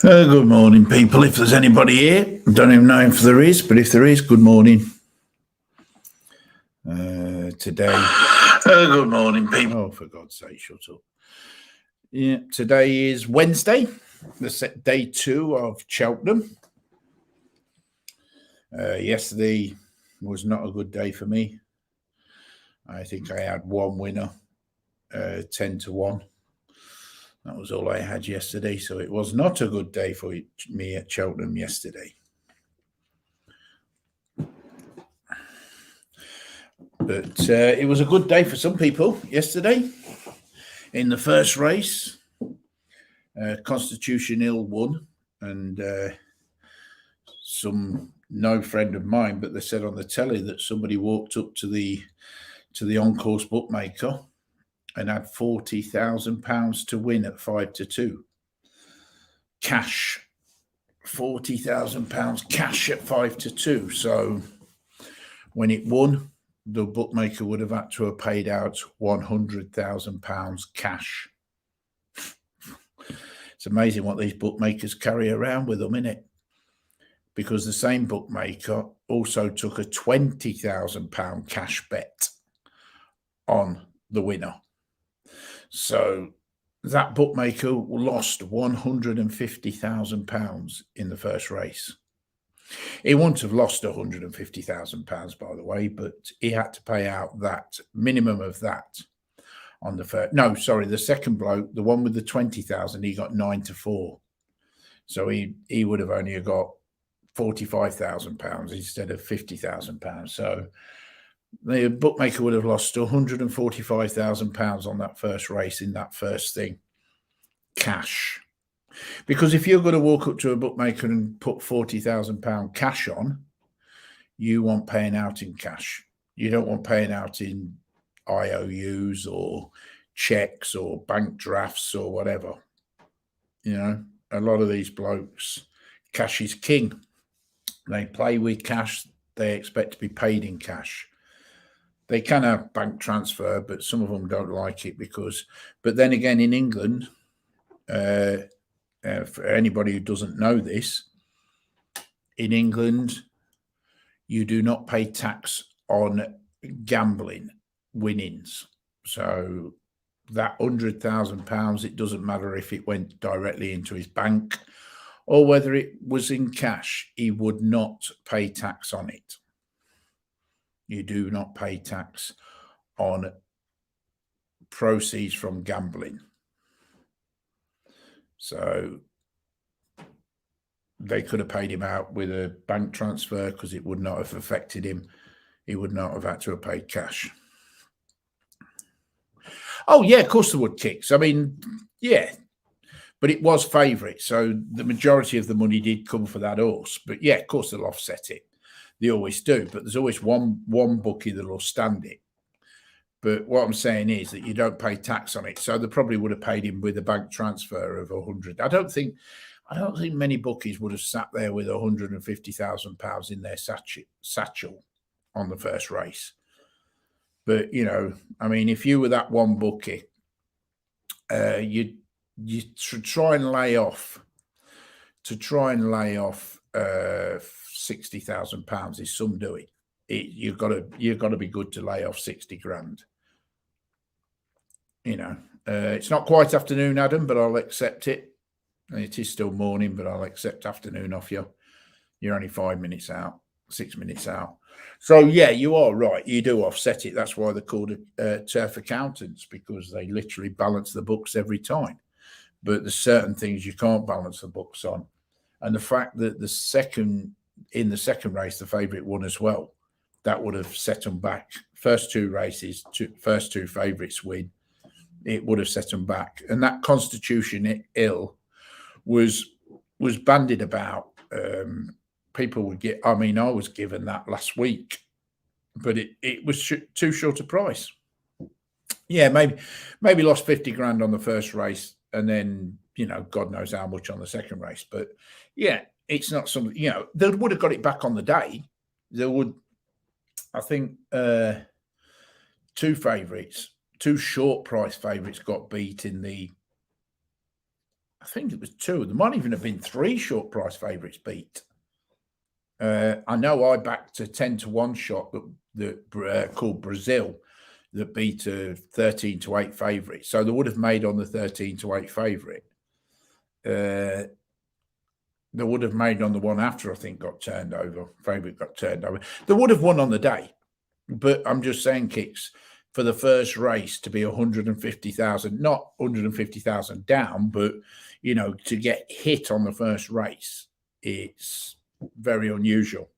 Good morning, people. If there's anybody here, I don't even know if there is, but if there is, good morning. Today. Good morning, people. Oh, for God's sake, shut up. Yeah, today is Wednesday, day 2 of Cheltenham. Yesterday was not a good day for me. I think I had one winner, 10-1. That was all I had yesterday, so it was not a good day for me at Cheltenham yesterday. But it was a good day for some people yesterday. In the first race, Constitution Hill won, and no friend of mine, but they said on the telly that somebody walked up to the on-course bookmaker and had £40,000 to win at 5-2 cash. £40,000 cash at 5-2. So when it won, the bookmaker would have had to have paid out £100,000 cash. It's amazing what these bookmakers carry around with them, isn't it? Because the same bookmaker also took a £20,000 cash bet on the winner. So that bookmaker lost £150,000 in the first race. He wouldn't have lost £150,000, by the way, but he had to pay out that minimum of that on the first. No, sorry, the second bloke, the one with the 20,000, he got 9-4. So he would have only got £45,000 instead of £50,000. So the bookmaker would have lost £145,000 on that first race in that first thing, cash. Because if you're going to walk up to a bookmaker and put £40,000 cash on, you want paying out in cash. You don't want paying out in IOUs or checks or bank drafts or whatever. You know, a lot of these blokes, cash is king. They play with cash. They expect to be paid in cash. They can have bank transfer, but some of them don't like it but then again, in England, for anybody who doesn't know this, in England, you do not pay tax on gambling winnings. So that £100,000, it doesn't matter if it went directly into his bank or whether it was in cash, he would not pay tax on it. You do not pay tax on proceeds from gambling. So they could have paid him out with a bank transfer because it would not have affected him. He would not have had to have paid cash. Oh, yeah, of course there would kicks. I mean, yeah, but it was favourite. So the majority of the money did come for that horse. But yeah, of course they'll offset it. They always do. But there's always one bookie that'll stand it. But what I'm saying is that you don't pay tax on it. So they probably would have paid him with a bank transfer of 100. I don't think many bookies would have sat there with £150,000 in their satchel on the first race. But, you know, I mean, if you were that one bookie, you should try and lay off. To try and lay off £60,000 is some doing. You've got to be good to lay off 60 grand. You know, it's not quite afternoon, Adam, but I'll accept it. It is still morning, but I'll accept afternoon off you. You're only 5 minutes out, 6 minutes out. So, yeah, you are right. You do offset it. That's why they're called turf accountants, because they literally balance the books every time. But there's certain things you can't balance the books on. And the fact that in the second race, the favourite won as well, that would have set them back. First two races, first two favourites win. It would have set them back. And that Constitution Hill was bandied about. People would get, I mean, I was given that last week, but it was too short a price. Yeah, maybe lost 50 grand on the first race, and then, you know, God knows how much on the second race. But yeah, it's not something, you know, they would have got it back on the day. There would, I think, two short price favourites got beat in the, I think it was 2. There might even have been 3 short price favourites beat. I know I backed a 10-1 shot that called Brazil that beat a 13-8 favourite. So they would have made on the 13-8 favourite. They would have made on the one after, I think, got turned over. Favourite got turned over. They would have won on the day. But I'm just saying, Kicks, for the first race to be 150,000, not 150,000 down, but, you know, to get hit on the first race, it's very unusual.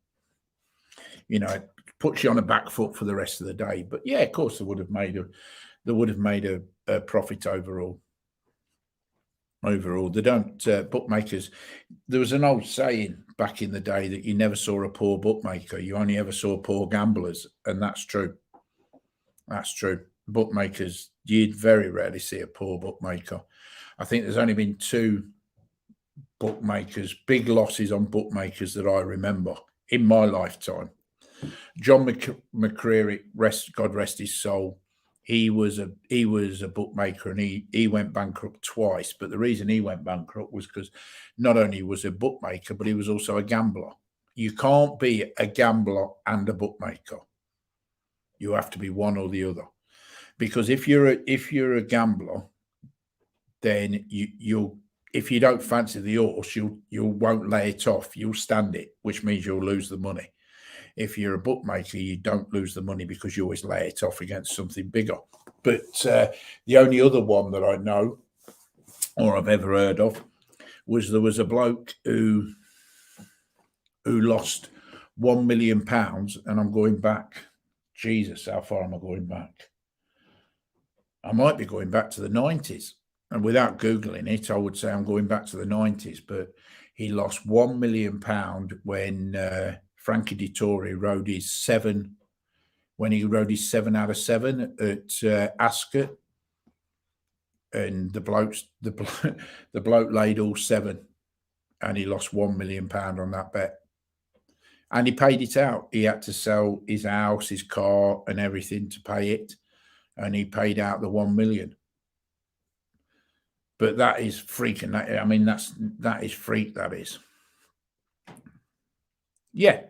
You know, it puts you on a back foot for the rest of the day. But yeah, of course, they would have made a profit overall. They don't bookmakers. There was an old saying back in the day that you never saw a poor bookmaker. You only ever saw poor gamblers, and that's true. That's true. Bookmakers, you'd very rarely see a poor bookmaker. I think there's only been 2 bookmakers, big losses on bookmakers that I remember in my lifetime. John McCreary, God rest his soul. He was a bookmaker, and he went bankrupt twice. But the reason he went bankrupt was because not only was a bookmaker, but he was also a gambler. You can't be a gambler and a bookmaker. You have to be one or the other. Because if you're a gambler, then you'll if you don't fancy the horse, you won't lay it off. You'll stand it, which means you'll lose the money. If you're a bookmaker, you don't lose the money because you always lay it off against something bigger. But the only other one that I know or I've ever heard of was there was a bloke who lost £1 million, and I'm going back. Jesus, how far am I going back? I might be going back to the 90s. And without Googling it, I would say I'm going back to the 90s. But he lost £1 million when Frankie Dettori rode his 7 out of 7 at Ascot, and the bloke laid all 7, and he lost £1 million on that bet, and he paid it out. He had to sell his house, his car, and everything to pay it, and he paid out the 1 million. But that is freaking. I mean, that is freak. That is. Yeah,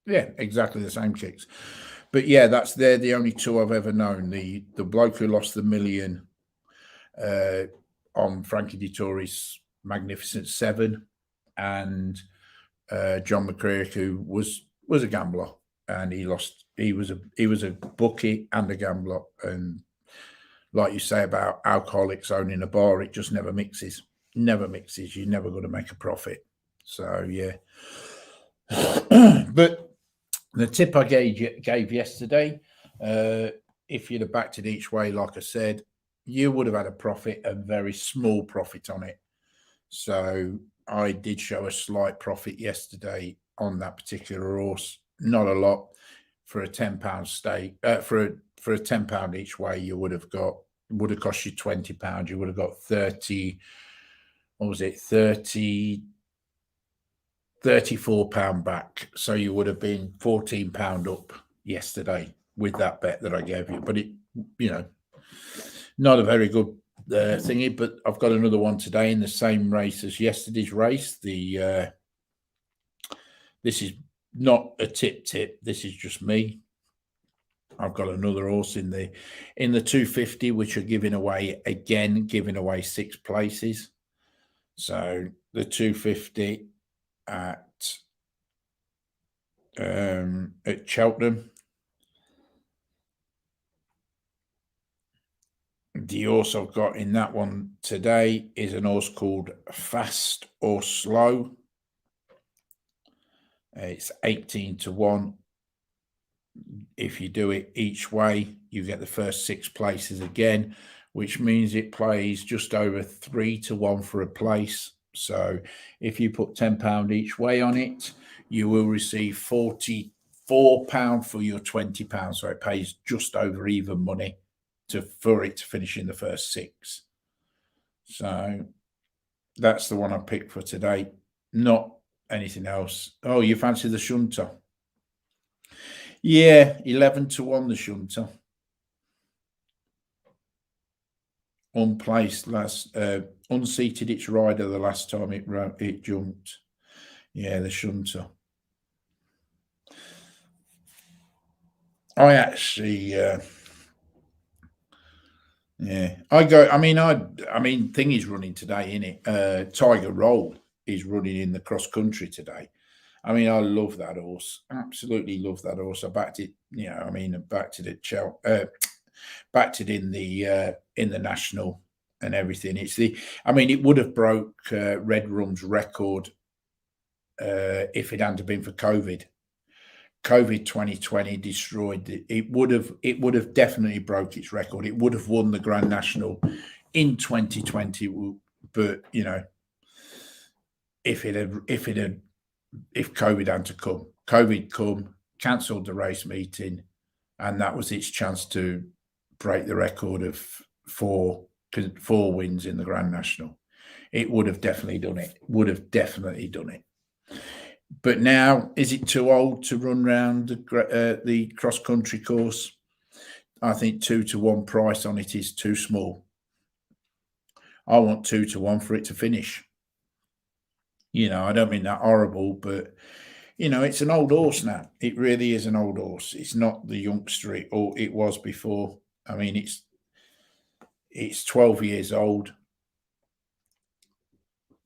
exactly the same Kicks. But yeah, they're the only 2 I've ever known. The bloke who lost the 1 million on Frankie Dettori's Magnificent 7, and John McCreary, who was a gambler, and he lost. He was a bookie and a gambler, and like you say about alcoholics owning a bar, it just never mixes. Never mixes. You're never going to make a profit. So yeah. But the tip I gave yesterday, if you'd have backed it each way, like I said, you would have had a profit, a very small profit on it. So I did show a slight profit yesterday on that particular horse. Not a lot. For a £10 stake, for a £10 each way, you would have cost you £20. You would have got 30. What was it? £34 back. So you would have been £14 up yesterday with that bet that I gave you. But it, not a very good thingy. But I've got another one today in the same race as yesterday's race. This is not a tip. This is just me. I've got another horse in the 250, which are giving away 6 places. So the 250 at Cheltenham. The horse I've got in that one today is an horse called Fast or Slow. It's 18-1. If you do it each way, you get the first 6 places again, which means it plays just over 3-1 for a place. So if you put £10 each way on it, you will receive £44 for your £20. So it pays just over even money for it to finish in the first 6. So that's the one I picked for today. Not anything else. Oh, you fancy the Shunter? Yeah, 11-1 the Shunter. unplaced unseated its rider the last time it jumped. Yeah, the shunter. I actually, yeah, I go. I mean, thing is running today, in it. Tiger Roll is running in the cross country today. I mean, I love that horse. Absolutely love that horse. I backed it. I backed it at backed it in the national and everything. It would have broke Red Rum's record if it hadn't been for COVID. COVID 2020 destroyed it. It would have definitely broke its record. It would have won the Grand National in 2020, but if COVID hadn't come, cancelled the race meeting, and that was its chance to break the record of four wins in the Grand National. It would have definitely done it. But now, is it too old to run round the cross country course? I think 2-1 price on it is too small. I want 2-1 for it to finish. I don't mean that horrible, but it's an old horse now. It really is an old horse. It's not the youngster it was before. I mean, it's 12 years old.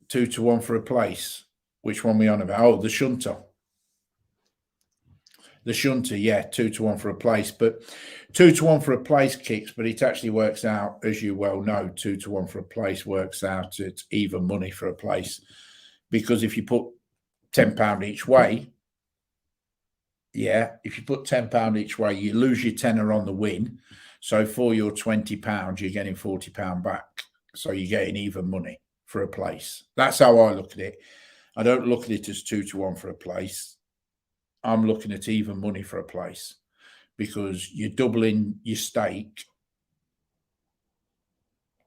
2-1 for a place. Which one we on about? Oh, the shunter. The shunter, yeah, 2-1 for a place, but 2-1 for a place kicks, but it actually works out, as you well know, 2-1 for a place works out at even money for a place, because if you put £10 each way, if you put £10 each way, you lose your tenner on the win. So for your £20, you're getting £40 back. So you're getting even money for a place. That's how I look at it. I don't look at it as 2-1 for a place. I'm looking at even money for a place, because you're doubling your stake.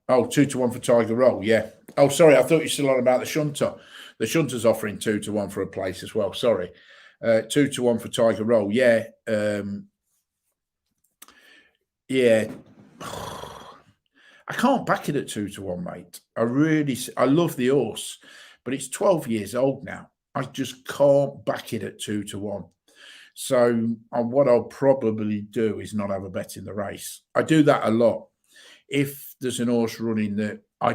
Oh, 2-1 for Tiger Roll, yeah. Oh, sorry, I thought you still on about the shunter. The shunter's offering 2-1 for a place as well. Sorry. 2-1 for Tiger Roll, yeah. Yeah. I can't back it at 2-1, mate. I love the horse, but it's 12 years old now. I just can't back it at 2-1. So what I'll probably do is not have a bet in the race. I do that a lot. If there's an horse running that I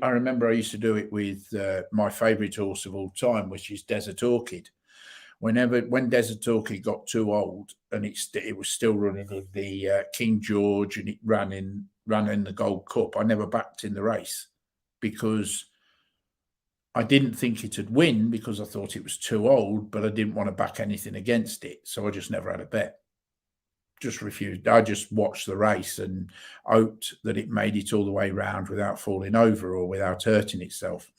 remember I used to do it with my favourite horse of all time, which is Desert Orchid. When Desert Orchid got too old and it was still running in the King George, and it ran in the Gold Cup, I never backed in the race, because I didn't think it'd win, because I thought it was too old, but I didn't want to back anything against it. So I just never had a bet. Just refused. I just watched the race and hoped that it made it all the way round without falling over or without hurting itself.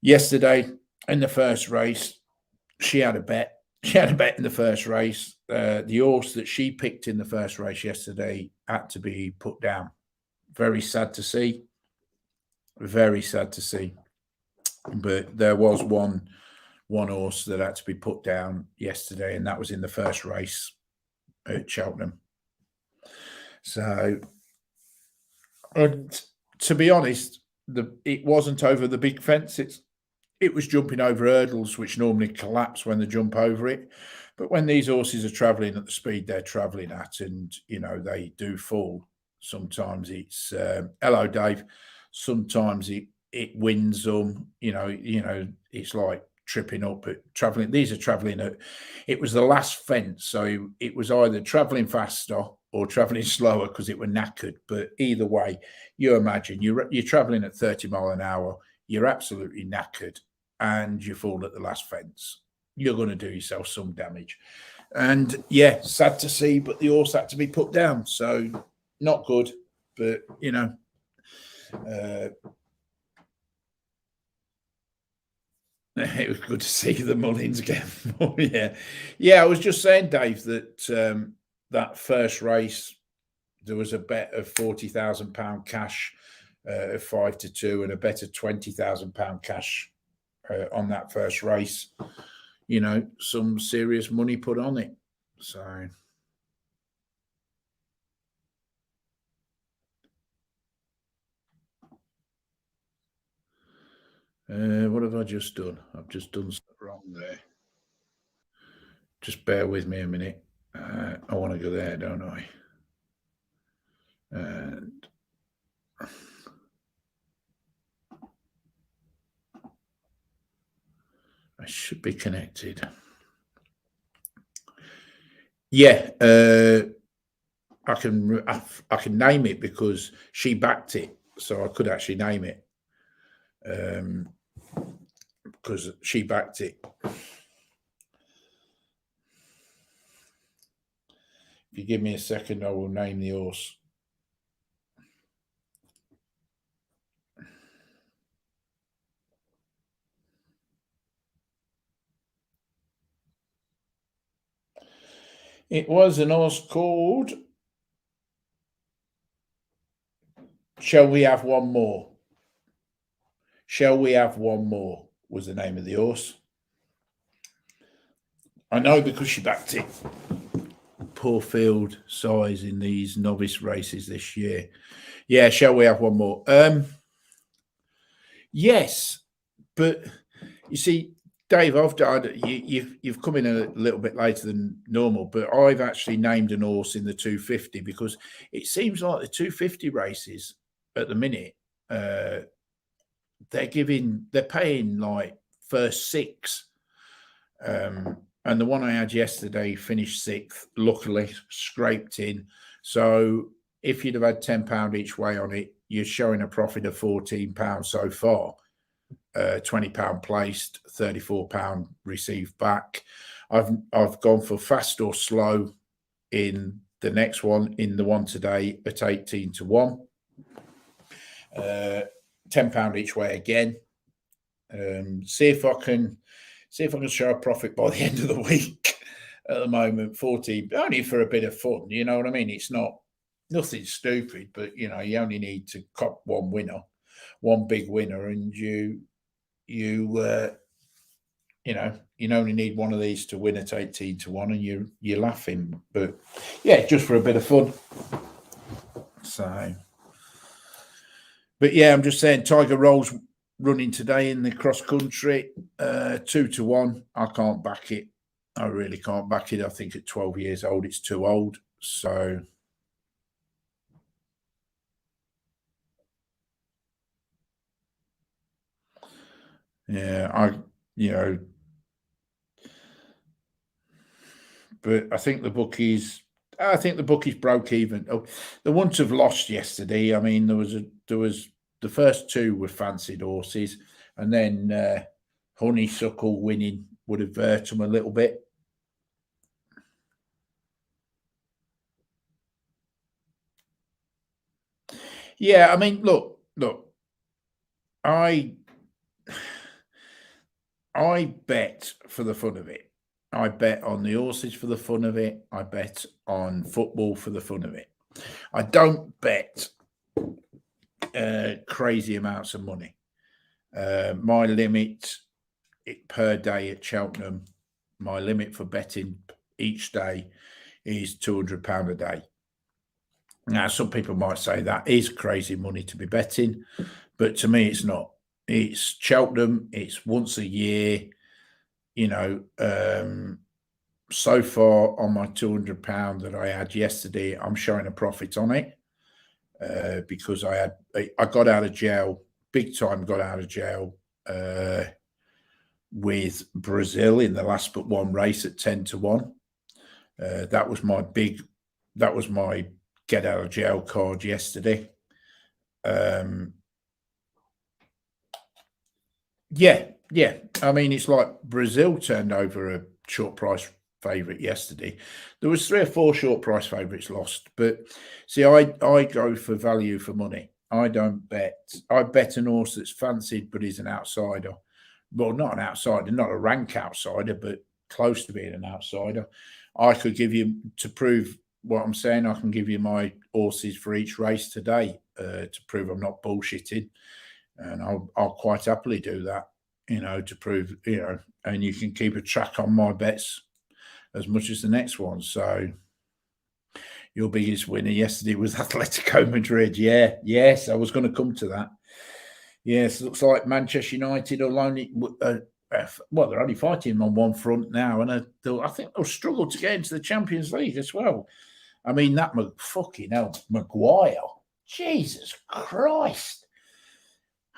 Yesterday, in the first race, she had a bet. She had a bet in the first race. The horse that she picked in the first race yesterday had to be put down. Very sad to see. Very sad to see. But there was one horse that had to be put down yesterday, and that was in the first race at Cheltenham. So, and to be honest, it wasn't over the big fence. It was jumping over hurdles, which normally collapse when they jump over it. But when these horses are travelling at the speed they're travelling at, and they do fall, sometimes it's hello, Dave. Sometimes it wins them. It's like tripping up at travelling. These are travelling at. It was the last fence, so it was either travelling faster or travelling slower because it were knackered. But either way, you imagine you're travelling at 30 mile an hour. You're absolutely knackered, and you fall at the last fence. You're going to do yourself some damage. And yeah, sad to see, but the horse had to be put down. So not good, but it was good to see the Mullins again. Yeah. I was just saying, Dave, that that first race, there was a bet of £40,000 cash of 5-2, and a bet of £20,000 cash on that first race. Some serious money put on it. So What have I just done? I've just done something wrong there. Just bear with me a minute. I want to go there, don't I? And I should be connected. Yeah, I can name it because she backed it, so I could actually name it because she backed it. If you give me a second, I will name the horse. It was an horse called Shall We Have One More? Shall We Have One More was the name of the horse. I know because she backed it. Poor field size in these novice races this year. Yeah, Shall We Have One More? Yes, but you see, Dave, you've come in a little bit later than normal, but I've actually named an horse in the 250 because it seems like the 250 races at the minute, they're paying like first six. And the one I had yesterday finished sixth, luckily scraped in. So if you'd have had £10 each way on it, you're showing a profit of £14 so far. £20 placed, £34 received back. I've gone for fast or slow in the next one, in the one today at 18 to 1. £10 each way again. See if I can show a profit by the end of the week. At the moment, 14, only for a bit of fun. You know what I mean? It's nothing stupid, but you only need to cop one winner, one big winner, and you only need one of these to win at 18 to 1, and you're laughing. But yeah, just for a bit of fun. So, but yeah, I'm just saying, Tiger Rolls running today in the cross country, 2 to 1. I can't back it. I really can't back it. I think at 12 years old, it's too old. So, yeah, but I think the bookies broke even. Oh, the ones have lost yesterday. I mean, there was the first two were fancied horses, and then Honeysuckle winning would have hurt them a little bit. Yeah, I mean, look, I bet for the fun of it. I bet on the horses for the fun of it. I bet on football for the fun of it. I don't bet crazy amounts of money. My limit per day at Cheltenham, my limit for betting each day is £200 a day. Now, some people might say that is crazy money to be betting, but to me, it's not. It's Cheltenham. It's once a year. So far on my £200 that I had yesterday, I'm showing a profit on it because I got out of jail, big time got out of jail with Brazil in the last but one race at 10 to 1. That was my get out of jail card yesterday. Yeah. I mean, it's like Brazil turned over a short price favourite yesterday. There was 3 or 4 short price favourites lost, but see, I go for value for money. I don't bet. I bet an horse that's fancied, but is an outsider. Well, not an outsider, not a rank outsider, but close to being an outsider. I could give you, to prove what I'm saying, I can give you my horses for each race today to prove I'm not bullshitting, and I'll quite happily do that. To prove, and you can keep a track on my bets as much as the next one. So your biggest winner yesterday was Atletico Madrid. Yeah, yes, I was going to come to that. Yes, looks like Manchester United will only. Well, they're only fighting on one front now, and I think they'll struggle to get into the Champions League as well. I mean, that fucking hell, Maguire. Jesus Christ.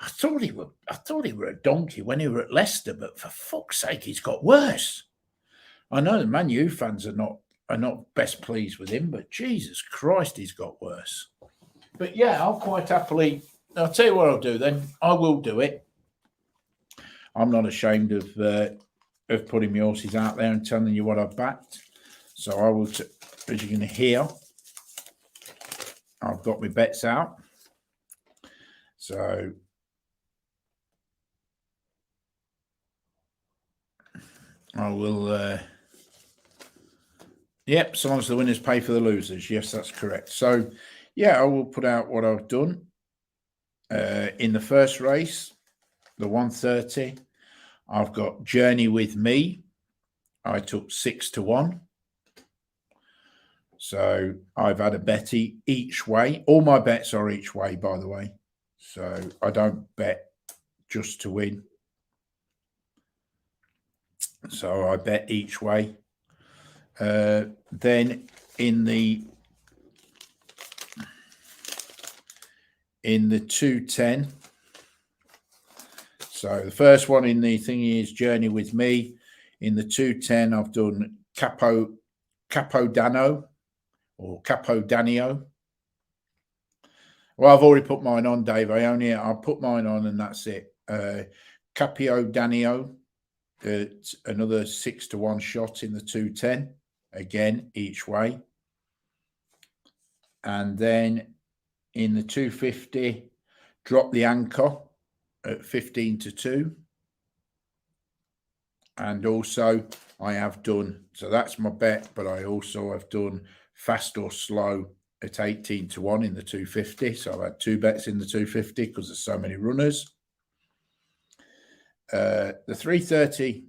I thought he were a donkey when he were at Leicester, but for fuck's sake, he's got worse. I know the Man U fans are not best pleased with him, but Jesus Christ, he's got worse. But yeah, I'll quite happily. I'll tell you what I'll do then. I will do it. I'm not ashamed of putting my horses out there and telling you what I've backed. So I will, as you're going to hear, I've got my bets out. So I will, yep, so long as the winners pay for the losers. Yes, that's correct. So, yeah, I will put out what I've done. In the first race, the 130, I've got Journey with Me. I took 6-1. So I've had a bet each way. All my bets are each way, by the way. So I don't bet just to win. So I bet each way. Then in the 210. So the first one in the thing is Journey with Me. In the 210, I've done Capodanno or Capodanno. Well, I've already put mine on, Dave. I'll put mine on and that's it. Capodanno, another 6-1 shot in the 210. Again, each way. And then in the 250, Drop the Anchor at 15-2. And also I have done, so that's my bet, but I also have done Fast or Slow at 18-1 in the 250. So I've had two bets in the 250 because there's so many runners. The 330,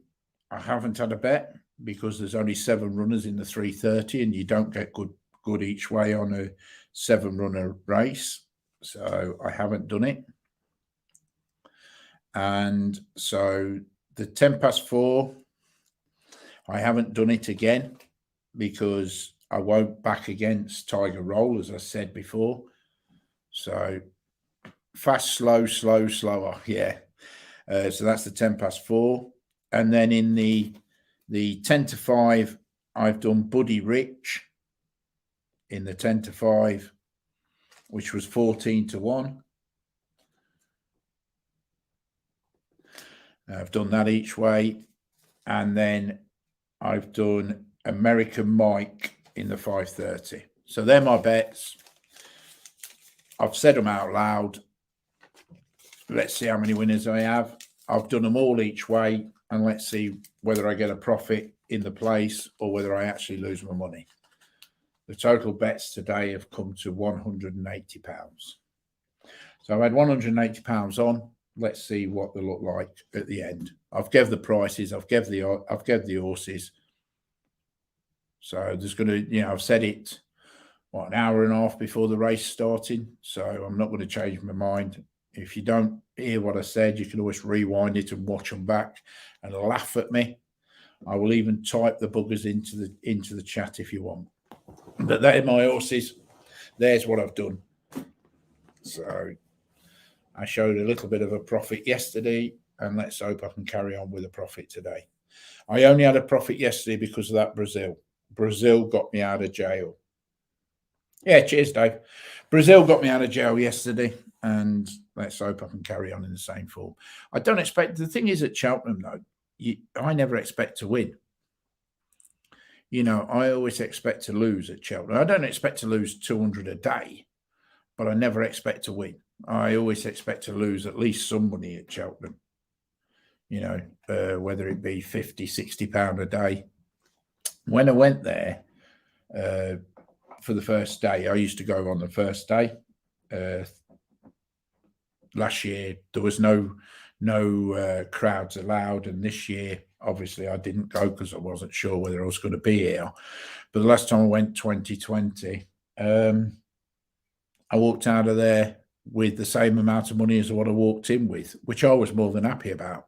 I haven't had a bet because there's only 7 runners in the 330 and you don't get good each way on a 7-runner race. So I haven't done it. And so the 10-4, I haven't done it again because I won't back against Tiger Roll, as I said before. So fast, slow, slow, slower. Yeah. So that's the 10-4. And then in the 10-5, I've done Buddy Rich in the 10-5, which was 14-1. I've done that each way. And then I've done American Mike in the 530. So they're my bets. I've said them out loud. Let's see how many winners I have. I've done them all each way, and let's see whether I get a profit in the place or whether I actually lose my money. The total bets today have come to £180. So I've had £180 on. Let's see what they look like at the end. I've given the prices. I've given the horses. So there's going to, I've said it, an hour and a half before the race starting. So I'm not going to change my mind. If you don't hear what I said, you can always rewind it and watch them back and laugh at me. I will even type the buggers into the chat if you want. But they're my horses. There's what I've done. So I showed a little bit of a profit yesterday, and let's hope I can carry on with a profit today. I only had a profit yesterday because of that Brazil. Brazil got me out of jail. Yeah, cheers, Dave. Brazil got me out of jail yesterday, and let's hope I can carry on in the same form. I don't expect, the thing is at Cheltenham, though, I never expect to win. I always expect to lose at Cheltenham. I don't expect to lose 200 a day, but I never expect to win. I always expect to lose at least some money at Cheltenham, whether it be 50, 60 pound a day. When I went there for the first day, I used to go on the first day. Last year, there was no crowds allowed. And this year, obviously, I didn't go because I wasn't sure whether I was going to be here. But the last time I went, 2020, I walked out of there with the same amount of money as what I walked in with, which I was more than happy about.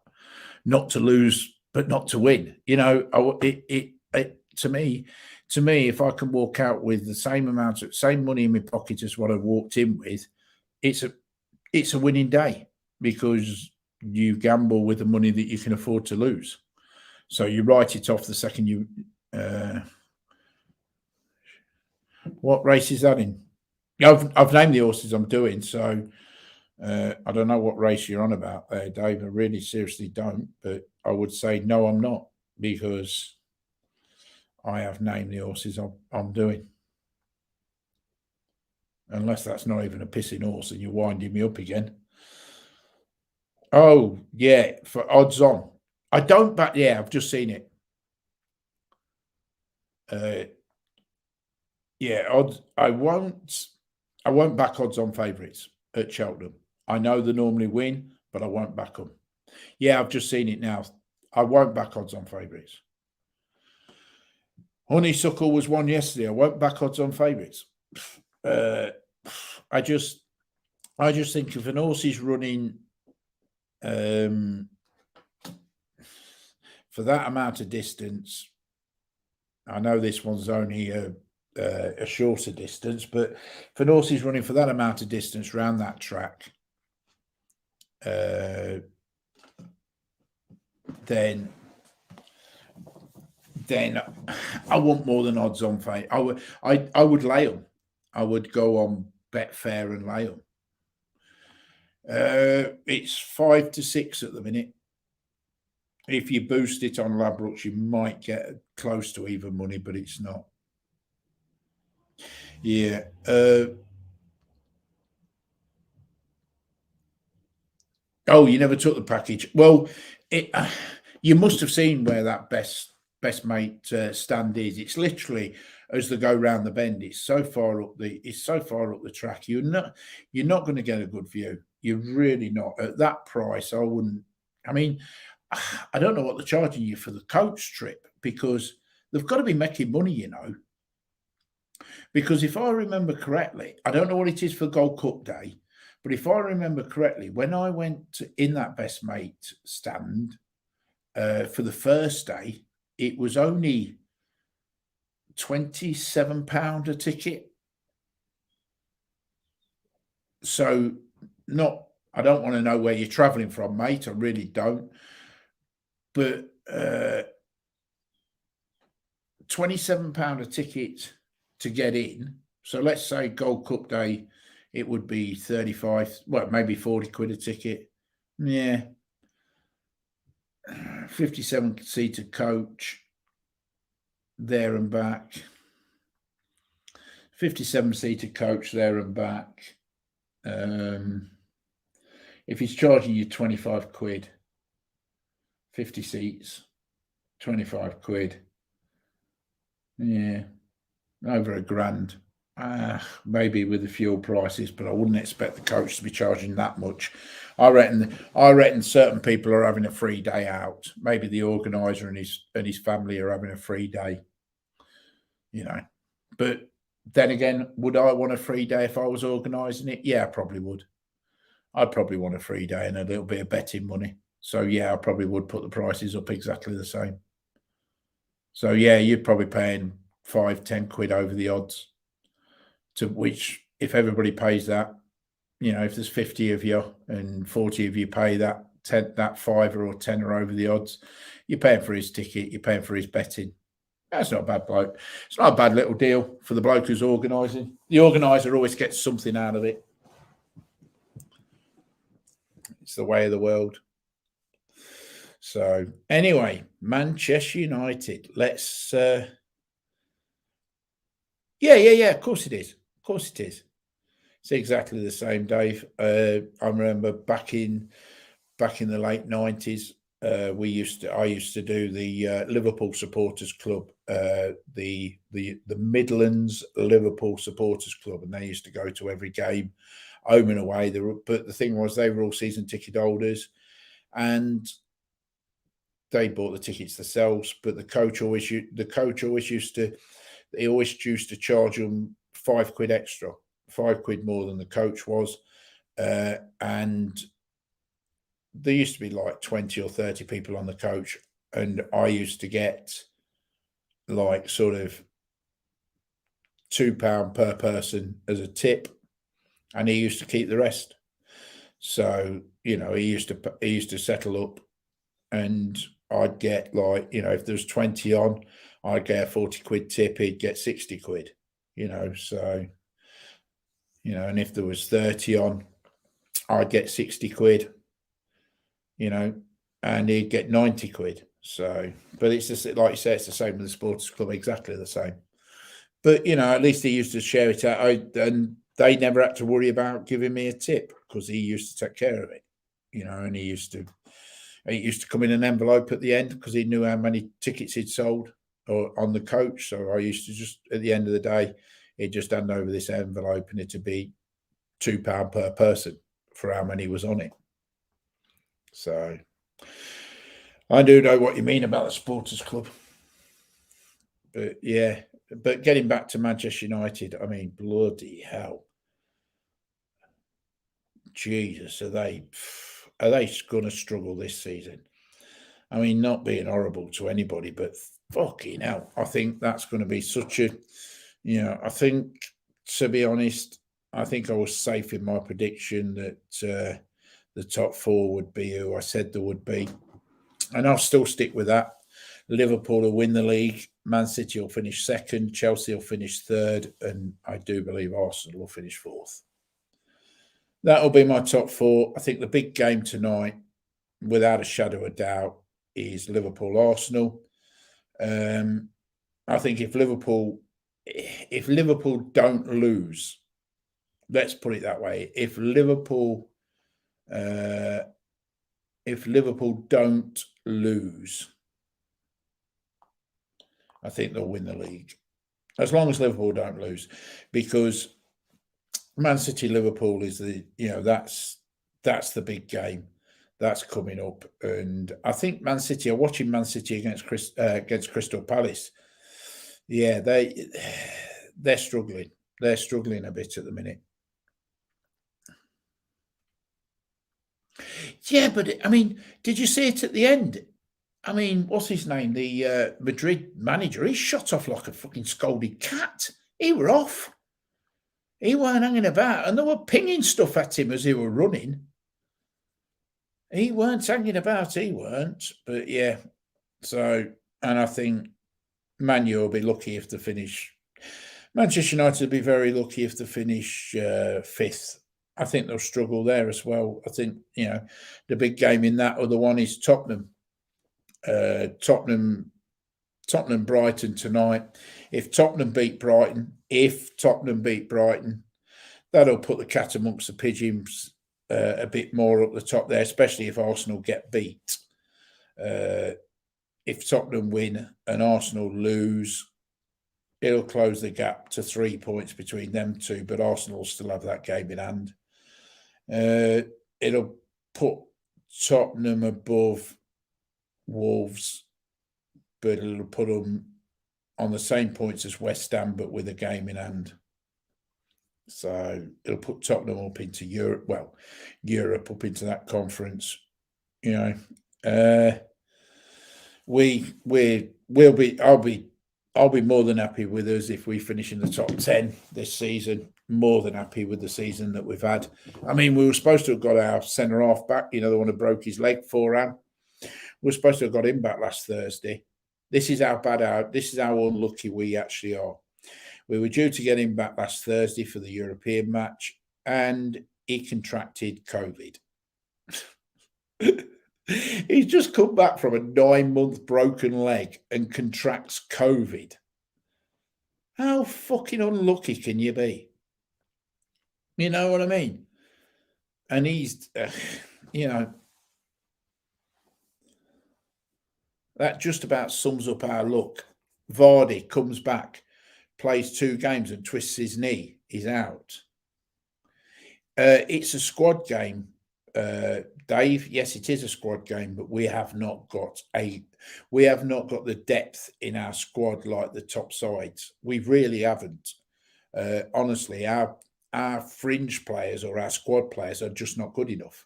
Not to lose, but not to win. You know, to me, if I can walk out with the same money in my pocket as what I walked in with, it's a winning day, because you gamble with the money that you can afford to lose. So you write it off the second you. What race is that in? I've named the horses I'm doing, so I don't know what race you're on about there, Dave. I really seriously don't, but I would say no, I'm not, because I have named the horses I'm doing. Unless that's not even a pissing horse and you're winding me up again. Oh, yeah, for odds on. I don't back, yeah, I've just seen it. Yeah, odds. I won't back odds on favourites at Cheltenham. I know they normally win, but I won't back them. Yeah, I've just seen it now. I won't back odds on favourites. Honeysuckle was one yesterday. I won't back odds on favourites. I just think if an horse is running for that amount of distance, I know this one's only a shorter distance, but if an horse is running for that amount of distance around that track, then I want more than odds on favourite. I would lay them. I would go on Betfair and lay them. It's 5 to 6 at the minute. If you boost it on Ladbrokes, you might get close to even money, but it's not. Yeah. Oh, you never took the package. Well, you must have seen where that best mate stand is. It's literally as they go round the bend. It's so far up the track. You're not going to get a good view. You're really not. At that price, I wouldn't. I mean, I don't know what they're charging you for the coach trip, because they've got to be making money, you know. Because if I remember correctly, I don't know what it is for Gold Cup Day, but if I remember correctly, when I went in that best mate stand for the first day, it was only £27 a ticket. So I don't want to know where you're travelling from, mate. I really don't. But £27 a ticket to get in. So let's say Gold Cup Day, it would be 35, well, maybe 40 quid a ticket. Yeah. 57-seater coach, there and back. 57-seater coach, there and back. If he's charging you 25 quid, 50 seats, 25 quid. Yeah, over £1,000. Maybe with the fuel prices, but I wouldn't expect the coach to be charging that much. I reckon certain people are having a free day out. Maybe the organizer and his family are having a free day. You know, but then again, would I want a free day if I was organising it? Yeah, I probably would. I'd probably want a free day and a little bit of betting money. So yeah, I probably would put the prices up exactly the same. So yeah, you're probably paying 5-10 quid over the odds. To which, if everybody pays that, you know, if there's 50 of you and 40 of you pay that £5 or £10 over the odds, you're paying for his ticket, you're paying for his betting. That's not a bad bloke. It's not a bad little deal for the bloke who's organising. The organiser always gets something out of it. It's the way of the world. So anyway, Manchester United. Let's. Yeah. Of course it is. Of course it is. It's exactly the same, Dave. I remember back in the late 90s, I used to do the Liverpool Supporters Club, the Midlands Liverpool Supporters Club, and they used to go to every game, home and away. But the thing was, they were all season ticket holders, and they bought the tickets themselves. But the coach always used to charge them £5 extra, £5 more than the coach was. and there used to be like 20 or 30 people on the coach, and I used to get like sort of £2 per person as a tip, and he used to keep the rest. So, he used to settle up, and I'd get like, if there's 20 on, I'd get a 40 quid tip, he'd get 60 quid, so, and if there was 30 on, I'd get 60 quid, and he'd get 90 quid. So, but it's just like you say, it's the same with the Supporters Club, exactly the same. But, at least he used to share it out, and they never had to worry about giving me a tip because he used to take care of it, and he used to come in an envelope at the end because he knew how many tickets he'd sold or on the coach. So I used to just, at the end of the day, he'd just hand over this envelope and it'd be £2 per person for how many was on it. So I do know what you mean about the Supporters Club. But yeah, but getting back to Manchester United, I mean, bloody hell. Jesus, are they going to struggle this season? I mean, not being horrible to anybody, but fucking hell, I think that's going to be such a, I think, to be honest, I think I was safe in my prediction that the top four would be who I said there would be. And I'll still stick with that. Liverpool will win the league. Man City will finish second. Chelsea will finish third. And I do believe Arsenal will finish fourth. That'll be my top four. I think the big game tonight, without a shadow of doubt, is Liverpool-Arsenal. I think if Liverpool don't lose, let's put it that way, if Liverpool don't lose, I think they'll win the league. As long as Liverpool don't lose, because Man City Liverpool is that's the big game that's coming up, and I think Man City are watching Man City against Crystal Palace. Yeah, they're struggling. They're struggling a bit at the minute. Yeah, but I mean, did you see it at the end? I mean, what's his name? The Madrid manager. He shot off like a fucking scolded cat. He were off. He weren't hanging about, and they were pinging stuff at him as he were running. He weren't hanging about. He weren't. But yeah, so, and I think Man U will be lucky if they finish. Manchester United will be very lucky if they finish fifth. I think they'll struggle there as well. I think, the big game in that other one is Tottenham. Tottenham Brighton tonight. If Tottenham beat Brighton, that'll put the cat amongst the pigeons a bit more up the top there, especially if Arsenal get beat. If Tottenham win and Arsenal lose, it'll close the gap to 3 points between them two, but Arsenal will still have that game in hand. It'll put Tottenham above Wolves, but it'll put them on the same points as West Ham, but with a game in hand. So it'll put Tottenham up into Europe. Well, Europe up into that conference. I'll be more than happy with us if we finish in the top 10 this season. More than happy with the season that we've had. I mean, we were supposed to have got our centre half back. The one who broke his leg, Foran. We were supposed to have got him back last Thursday. This is how unlucky we actually are. We were due to get him back last Thursday for the European match, and he contracted COVID. He's just come back from a 9-month broken leg and contracts COVID. How fucking unlucky can you be? You know what I mean? And he's, that just about sums up our luck. Vardy comes back, plays 2 games and twists his knee. He's out. It's a squad game, Dave. Yes, it is a squad game, but we have not got the depth in our squad like the top sides. We really haven't. Honestly, our fringe players or our squad players are just not good enough.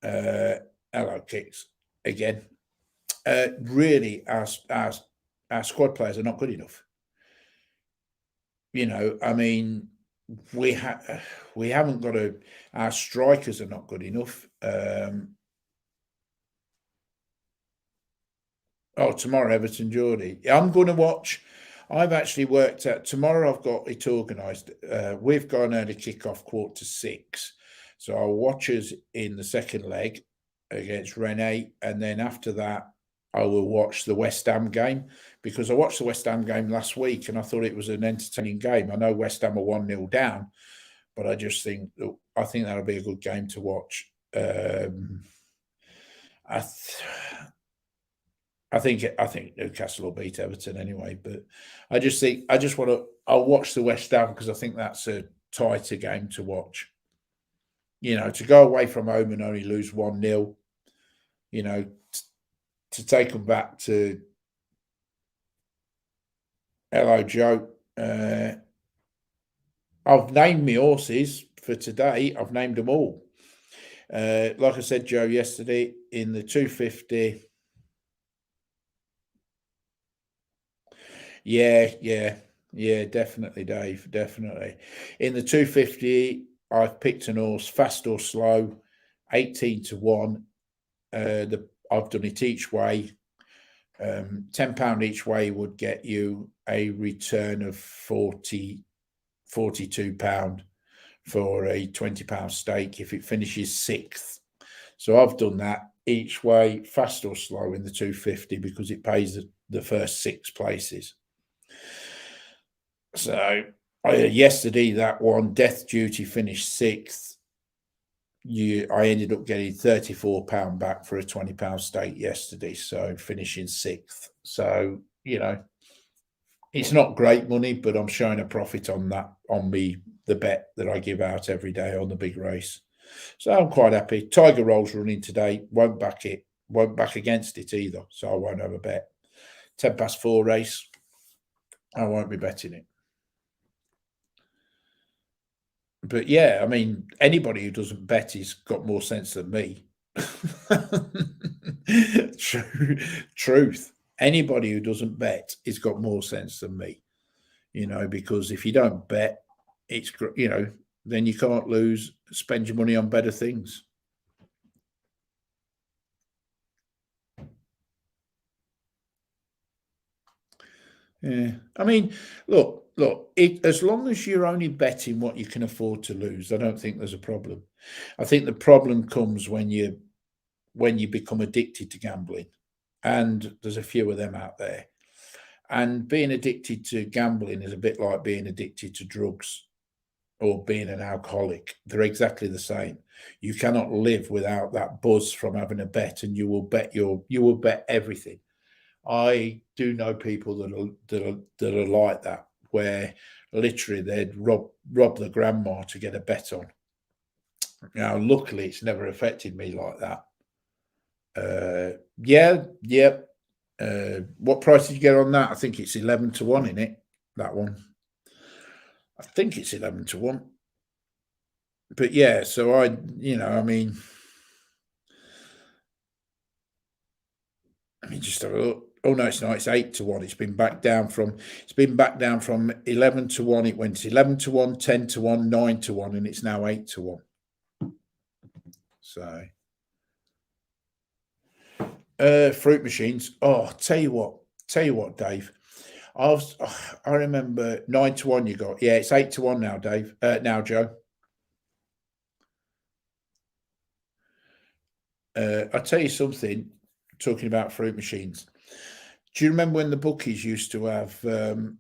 Hello, Kicks again. Really, our squad players are not good enough. You know, I mean, we haven't got our strikers are not good enough. Tomorrow, Everton Geordie. I'm going to watch. I've actually worked out tomorrow. I've got it organised. We've got an early kick-off 5:45, so I'll watch us in the second leg against Rennes, and then after that, I will watch the West Ham game, because I watched the West Ham game last week and I thought it was an entertaining game. I know West Ham are 1-0 down, but I just think that'll be a good game to watch. I think Newcastle will beat Everton anyway, but I'll watch the West Ham because I think that's a tighter game to watch. You know, to go away from home and only lose 1-0, you know, to take them back to hello, Joe. I've named my horses for today. I've named them all. Like I said, Joe, yesterday in the 250. Yeah, definitely, Dave. Definitely. In the 250, I've picked an horse, fast or slow, 18-1. I've done it each way. £10 each way would get you a return of £42 for a £20 stake if it finishes 6th. So I've done that each way, fast or slow, in the 250 because it pays the first 6 places. So yesterday, that one, Death Duty, finished 6th. I ended up getting £34 back for a £20 stake yesterday, so finishing 6th. So, you know, it's not great money, but I'm showing a profit on that, on the bet that I give out every day on the big race. So I'm quite happy. Tiger Roll's running today. Won't back against it either, so I won't have a bet. 4:10 race, I won't be betting it. But yeah, I mean, anybody who doesn't bet has got more sense than me. Truth. Anybody who doesn't bet has got more sense than me. You know, because if you don't bet, it's, you know, then you can't lose. Spend your money on better things. Yeah, I mean, look. As long as you're only betting what you can afford to lose, I don't think there's a problem. I think the problem comes when you become addicted to gambling, and there's a few of them out there. And being addicted to gambling is a bit like being addicted to drugs or being an alcoholic. They're exactly the same. You cannot live without that buzz from having a bet, and you will bet everything. I do know people that are like that, where literally they'd rob the grandma to get a bet on. Now, luckily, it's never affected me like that. What price did you get on that? I think it's 11-1 in it. That one. I think it's 11-1. But yeah, so I mean, let me just have a look. Oh no, it's not. It's 8-1. It's been back down from 11-1. It went 11-1, 10-1, 9-1, and it's now 8-1. So, fruit machines. Oh, tell you what, Dave. I remember 9-1 you got. Yeah, it's 8-1 now, Dave. Now, Joe. I'll tell you something. Talking about fruit machines. Do you remember when the bookies used to have? Do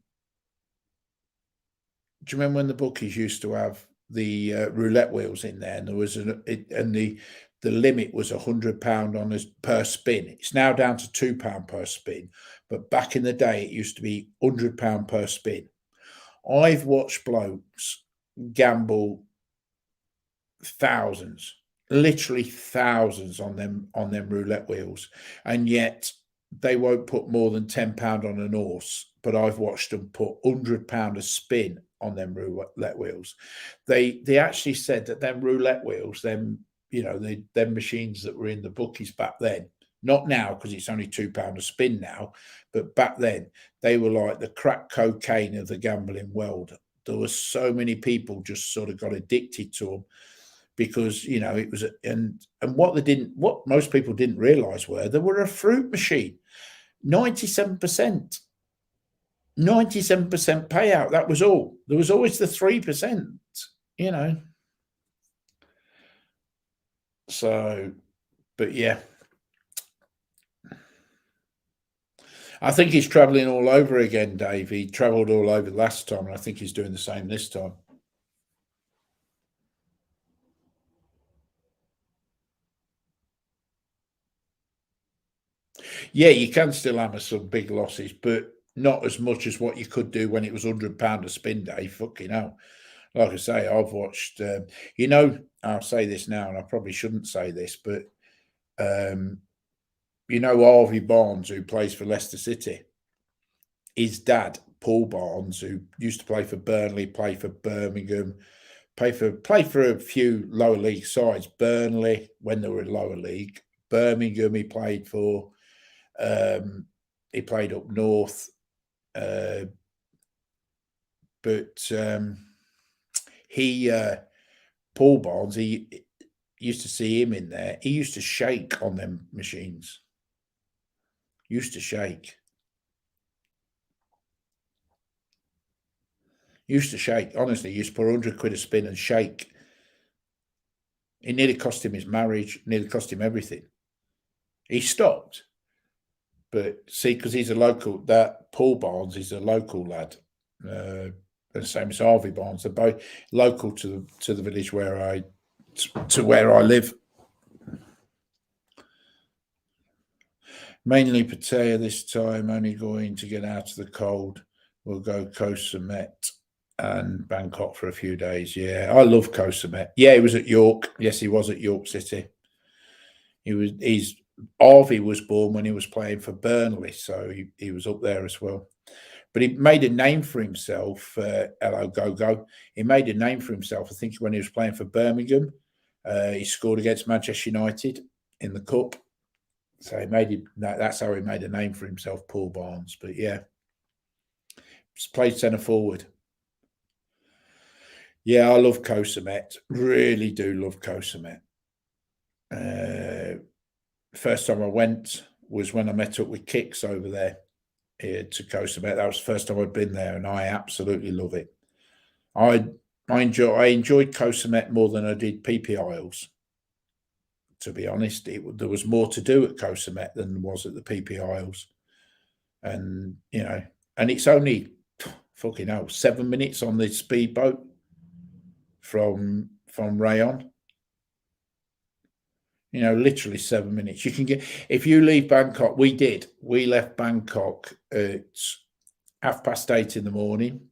you remember when the bookies used to have the roulette wheels in there, and there was the limit was £100 on us per spin. It's now down to £2 per spin, but back in the day it used to be £100 per spin. I've watched blokes gamble thousands, literally thousands on them roulette wheels, and yet they won't put more than £10 on an horse. But I've watched them put £100 a spin on them roulette wheels. They actually said that them roulette wheels, them machines that were in the bookies back then, not now because it's only £2 a spin now, but back then they were like the crack cocaine of the gambling world. There were so many people just sort of got addicted to them because it was and what most people didn't realize were they were a fruit machine. 97% payout, that was all. There was always the 3%, so, but yeah, I think he's traveling all over again, Dave. He traveled all over last time, and I think he's doing the same this time. Yeah, you can still hammer some big losses, but not as much as what you could do when it was £100 a spin day. Fucking hell. Like I say, I've watched, I'll say this now, and I probably shouldn't say this, but Harvey Barnes, who plays for Leicester City, his dad, Paul Barnes, who used to play for Burnley, play for Birmingham, play for a few lower league sides. Burnley, when they were in lower league, Birmingham, he played for. He played up north, but Paul Barnes, he used to see him in there. He used to shake on them machines. Used to shake. Honestly, he used to put 100 quid a spin and shake. It nearly cost him his marriage, nearly cost him everything. He stopped. But see, because he's a local, that Paul Barnes is a local lad. The same as Harvey Barnes. They're both local to the village where I live. Mainly Pattaya this time, only going to get out of the cold. We'll go Koh Samet and Bangkok for a few days. Yeah, I love Koh Samet. Yeah, he was at York. Yes, he was at York City. Harvey was born when he was playing for Burnley, so he was up there as well. But he made a name for himself, Hello Go. He made a name for himself, I think, when he was playing for Birmingham. He scored against Manchester United in the Cup. So that's how he made a name for himself, Paul Barnes. But yeah, he's played centre forward. Yeah, I love Koh Samet. Really do love Koh Samet. First time I went was when I met up with Kicks over there to Koh Samet. That was the first time I'd been there, and I absolutely love it. I enjoyed Koh Samet more than I did PP Isles. To be honest, there was more to do at Koh Samet than there was at the PP Isles, and and it's only fucking hell 7 minutes on the speedboat from Rayon. Literally 7 minutes. You can get, if you leave Bangkok, we left Bangkok at 8:30 in the morning,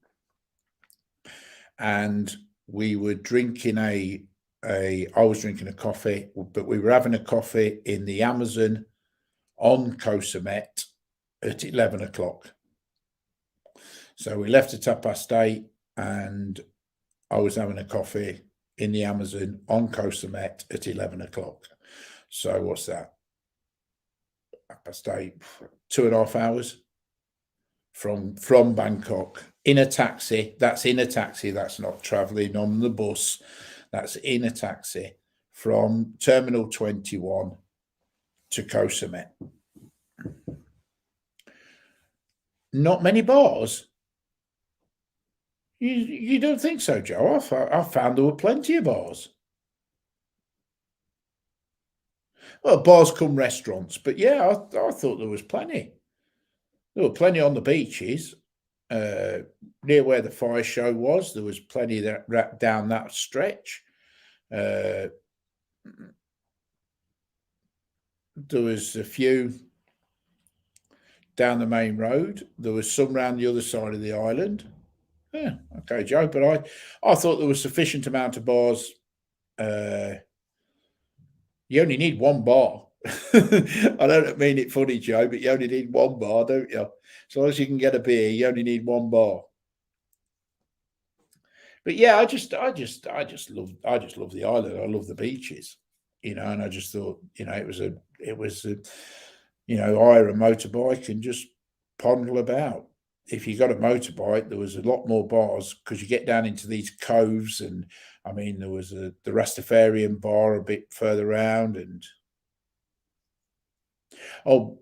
and we were drinking I was drinking a coffee, but we were having a coffee in the Amazon on Koh Samet at 11 o'clock. So we left at 8:30, and I was having a coffee in the Amazon on Koh Samet at 11 o'clock. So what's that? 8:30, 2.5 hours from Bangkok in a taxi. That's in a taxi. That's not traveling on the bus. That's in a taxi from Terminal 21 to Koh Samet. Not many bars. You don't think so, Joe? I found there were plenty of bars. Well, bars come restaurants, but yeah, I thought there was plenty. There were plenty on the beaches. Near where the fire show was, there was plenty that down that stretch. There was a few down the main road. There was some around the other side of the island. Yeah, okay, Joe. But I thought there was sufficient amount of bars. You only need one bar. I don't mean it funny, Joe, but you only need one bar, don't you? As long as you can get a beer, you only need one bar. But yeah, I just love the island. I love the beaches, and I just thought, it was a, hire a motorbike and just pondle about. If you got a motorbike, there was a lot more bars because you get down into these coves, and I mean, there was the Rastafarian bar a bit further around, and oh,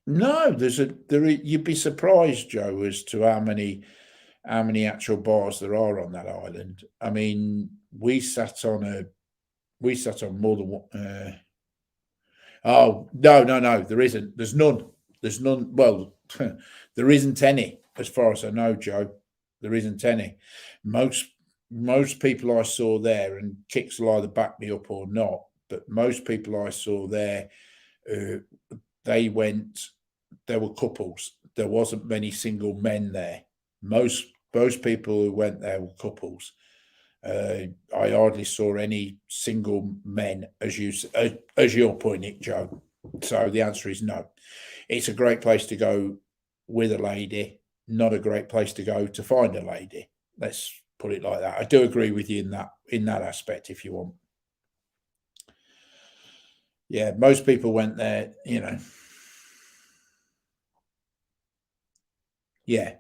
no, you'd be surprised, Joe, as to how many actual bars there are on that island. I mean, we sat on more than one. Oh, no, no, no, there isn't. There's none. There's none. Well, there isn't any, as far as I know, Joe. There isn't any. Most most people I saw there, and Kicks will either back me up or not, but most people I saw there, uh, they went. There were couples. There wasn't many single men there. Most people who went there were couples. I hardly saw any single men, as you're pointing it, Joe. So the answer is no. It's a great place to go with a lady, not a great place to go to find a lady. Let's put it like that. I do agree with you in that aspect. If you want, yeah, most people went there. Yeah.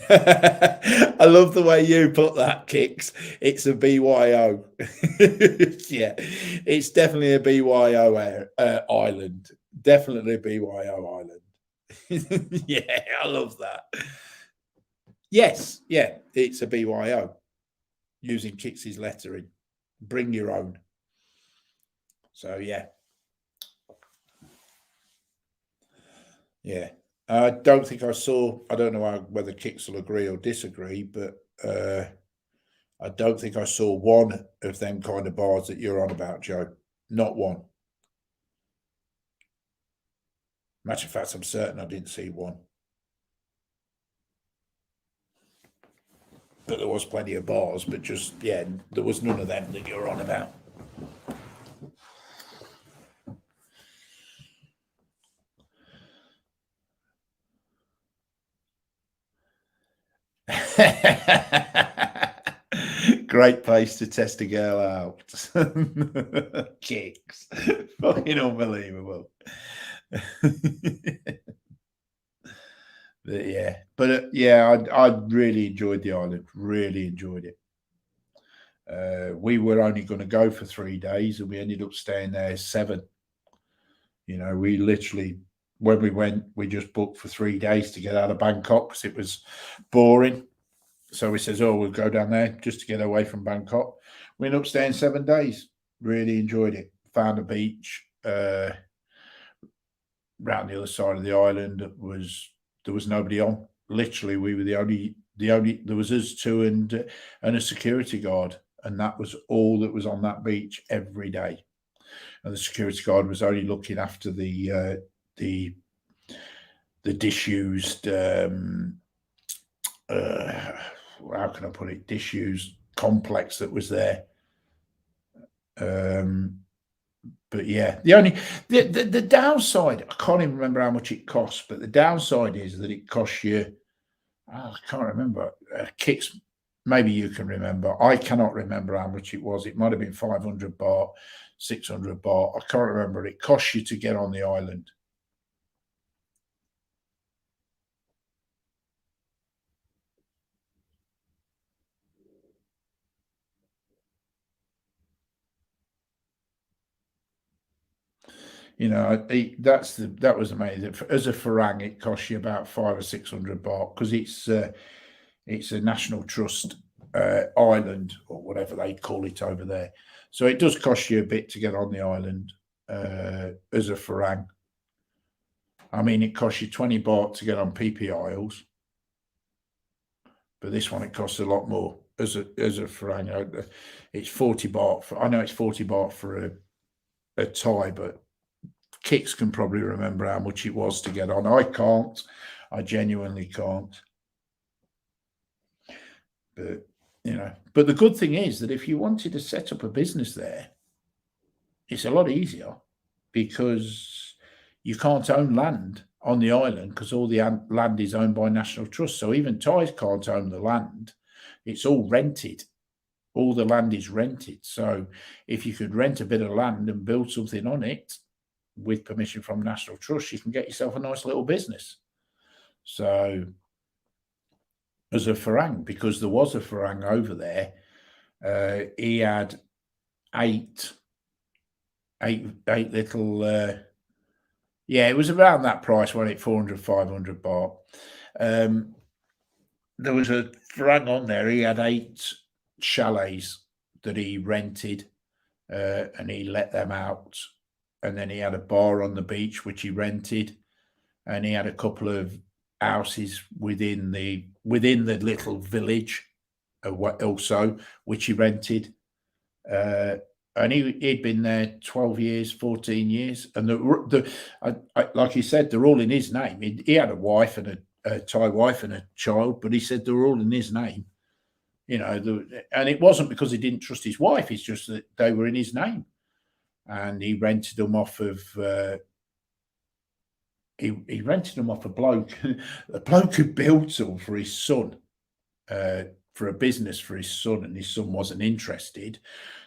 I love the way you put that, Kicks. It's a BYO. Yeah, it's definitely a BYO island. Definitely a BYO island. Yeah, I love that. Yes, yeah, it's a BYO using Kicks's lettering. Bring your own. So yeah, yeah. I don't think I saw. I don't know whether Kicks will agree or disagree, but I don't think I saw one of them kind of bars that you're on about, Joe. Not one. Matter of fact, I'm certain I didn't see one. But there was plenty of bars, but just, yeah, there was none of them that you're on about. Great place to test a girl out. Kicks. Fucking unbelievable. But yeah, I really enjoyed the island. Really enjoyed it. We were only going to go for 3 days, and we ended up staying there 7. We literally, when we went, we just booked for 3 days to get out of Bangkok because it was boring. So we says, "Oh, we'll go down there just to get away from Bangkok." We ended up staying 7 days. Really enjoyed it. Found a beach round the other side of the island. There was nobody on. Literally, we were the only. There was us two and a security guard, and that was all that was on that beach every day. And the security guard was only looking after the disused. How can I put it? Disused complex that was there. But yeah, the downside, I can't even remember how much it costs, but the downside is that it costs you. I can't remember. Kicks, maybe you can remember. I cannot remember how much it was. It might have been 500 baht, 600 baht. I can't remember. It costs you to get on the island. That was amazing. As a Farang, it costs you about 500 or 600 baht because it's a national trust island or whatever they call it over there. So it does cost you a bit to get on the island as a Farang. I mean, it costs you 20 baht to get on PP Isles, but this one it costs a lot more as a Farang. It's 40 baht. I know it's 40 baht for a Thai, but Kicks can probably remember how much it was to get on. I can't. I genuinely can't. But but the good thing is that if you wanted to set up a business there, it's a lot easier because you can't own land on the island because all the land is owned by National Trust. So even Thais can't own the land. it's all rented. All the land is rented. So if you could rent a bit of land and build something on it with permission from National Trust, you can get yourself a nice little business. So as a Farang, because there was a Farang over there, he had eight little, it was around that price, wasn't it? 400, 500 baht. There was a Farang on there. He had 8 chalets that he rented, and he let them out. And then he had a bar on the beach, which he rented, and he had a couple of houses within the little village, also, which he rented. And he'd been there 12 years, 14 years, and like he said, they're all in his name. He had a wife and a Thai wife and a child, but he said they're all in his name. And it wasn't because he didn't trust his wife. It's just that they were in his name, and he rented them off of. He rented them off a bloke. A bloke who built them for his son, for a business for his son, and his son wasn't interested,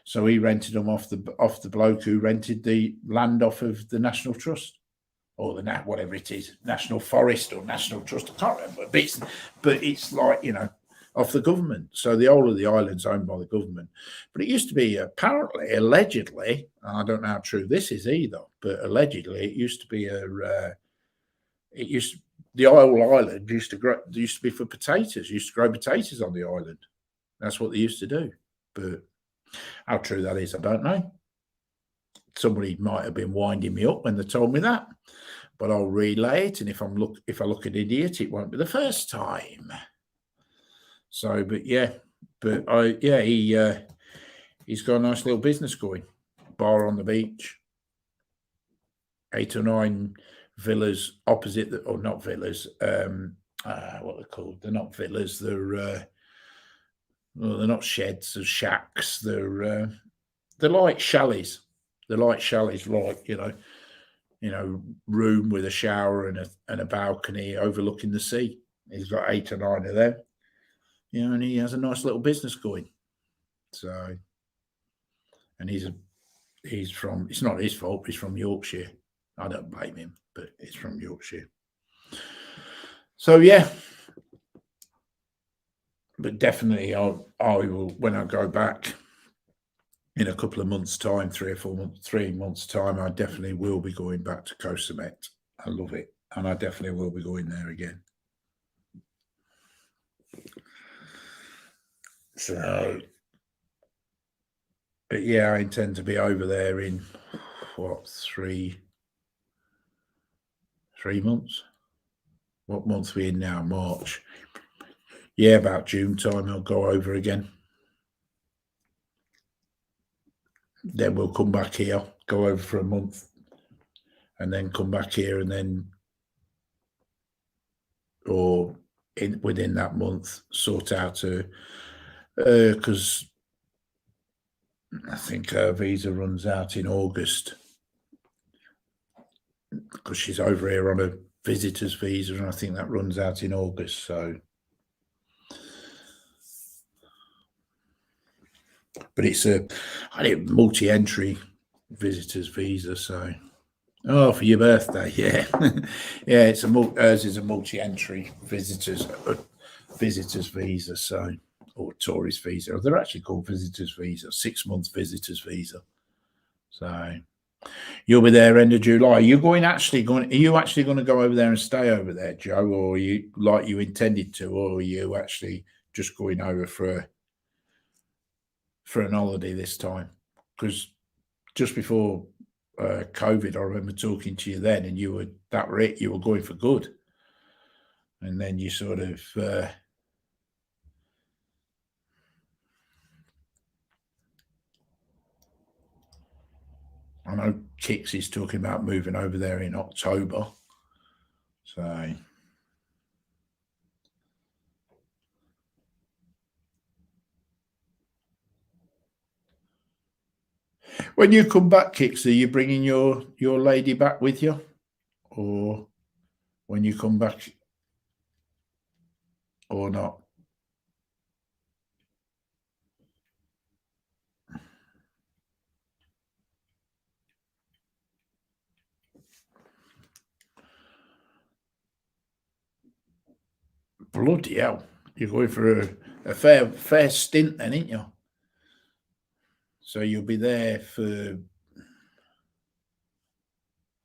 so he rented them off the bloke who rented the land off of the National Trust, or whatever it is, National Forest or National Trust. I can't remember, but it's like, off the government. So the whole of the island's owned by the government. But it used to be, apparently, allegedly, I don't know how true this is either, but allegedly it used to be the whole island used to be for potatoes. Used to grow potatoes on the island. That's what they used to do. But how true that is, I don't know. Somebody might have been winding me up when they told me that, but I'll relay it. And if I look an idiot, it won't be the first time. So, he's got a nice little business going. Bar on the beach, 8 or 9 villas opposite, or not villas, what they're called. They're not villas. They're not sheds or shacks. They're like chalets. They're like chalets, like room with a shower and a balcony overlooking the sea. He's got 8 or 9 of them. And he has a nice little business going. So, and it's not his fault. He's from Yorkshire. I don't blame him, but it's from Yorkshire. So, yeah. But definitely I will, when I go back in a couple of months' time, 3 months' time, I definitely will be going back to Koh Samet. I love it. And I definitely will be going there again. So, but yeah, I intend to be over there in 3 months. What month are we in now? March. Yeah, about June time I'll go over again. Then we'll come back here, go over for a month, and then come back here, and then, or within that month, sort out because I think her visa runs out in August, because she's over here on a visitor's visa, and I think that runs out in August. So, but it's a multi-entry visitor's visa. So, for your birthday, yeah, yeah, hers is a multi-entry visitors visa. So, or tourist visa. They're actually called visitors visa, 6-month visitors visa. So you'll be there end of July. Are you actually going to go over there and stay over there, Joe, or are you like you intended to, or are you actually just going over for an holiday this time? Because just before COVID, I remember talking to you then, and you were going for good, and then you sort of I know Kix is talking about moving over there in October. So when you come back, Kix, are you bringing your lady back with you? Or when you come back, or not? Bloody hell. You're going for a fair stint then, ain't you? So you'll be there for...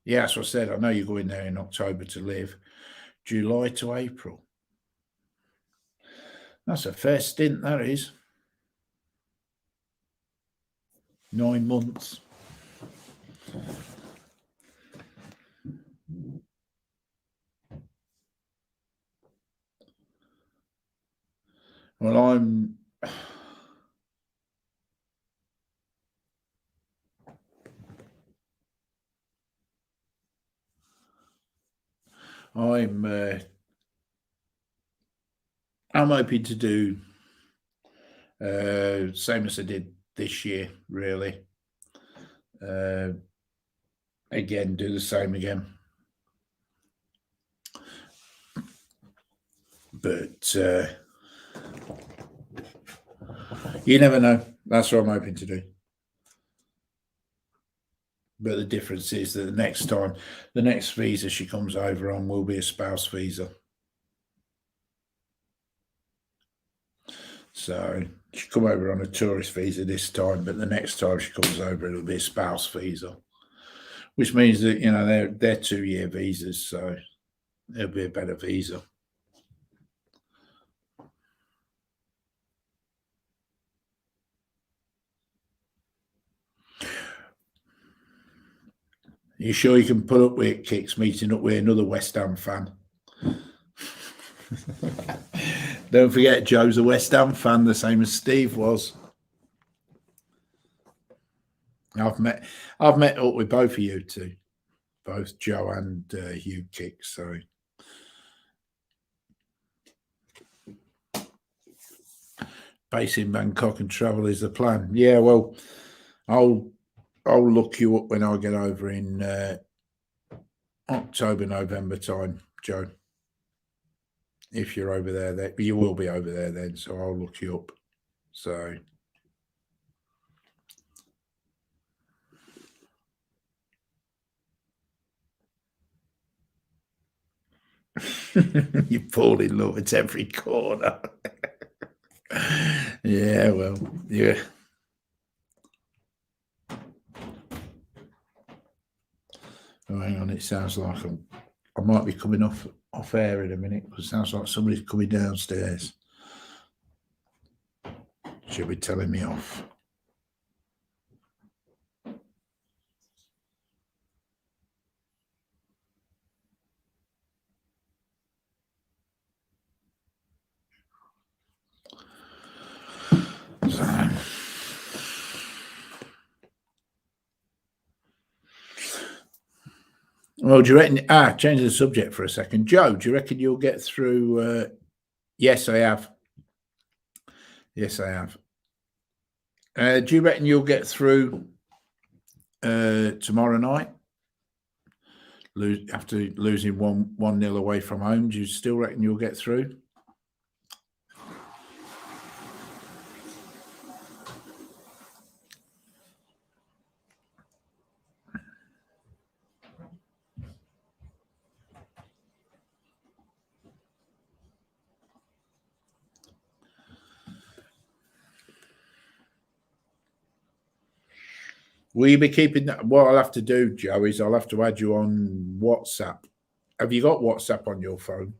Yeah, that's what I said. I know you're going there in October to live. July to April. That's a fair stint, that is. 9 months. Well, I'm hoping to do same as I did this year, really. Again, do the same again. But you never know. That's what I'm hoping to do. But the difference is that the next visa she comes over on will be a spouse visa. So she come over on a tourist visa this time, but the next time she comes over, it'll be a spouse visa, which means that, you know, they're 2-year visas, so it'll be a better visa. You sure you can put up with Kicks meeting up with another West Ham fan? Don't forget, Joe's a West Ham fan, the same as Steve was. I've met up with both of you two, both Joe and Hugh Kicks. So base in Bangkok and travel is the plan. Yeah, well, I'll look you up when I get over in October, November time, Joe. If you're over there, you will be over there then, so I'll look you up. So you fall in love at every corner. Yeah, well, yeah. Oh, hang on, it sounds like I might be coming off air in a minute. It sounds like somebody's coming downstairs. She'll be telling me off. Well, do you reckon? Change the subject for a second. Joe, do you reckon you'll get through? Yes, I have. Yes, I have. Do you reckon you'll get through tomorrow night? After losing 1-0 away from home, do you still reckon you'll get through? Will you be keeping that? What I'll have to do, Joe, is I'll have to add you on WhatsApp. Have you got WhatsApp on your phone?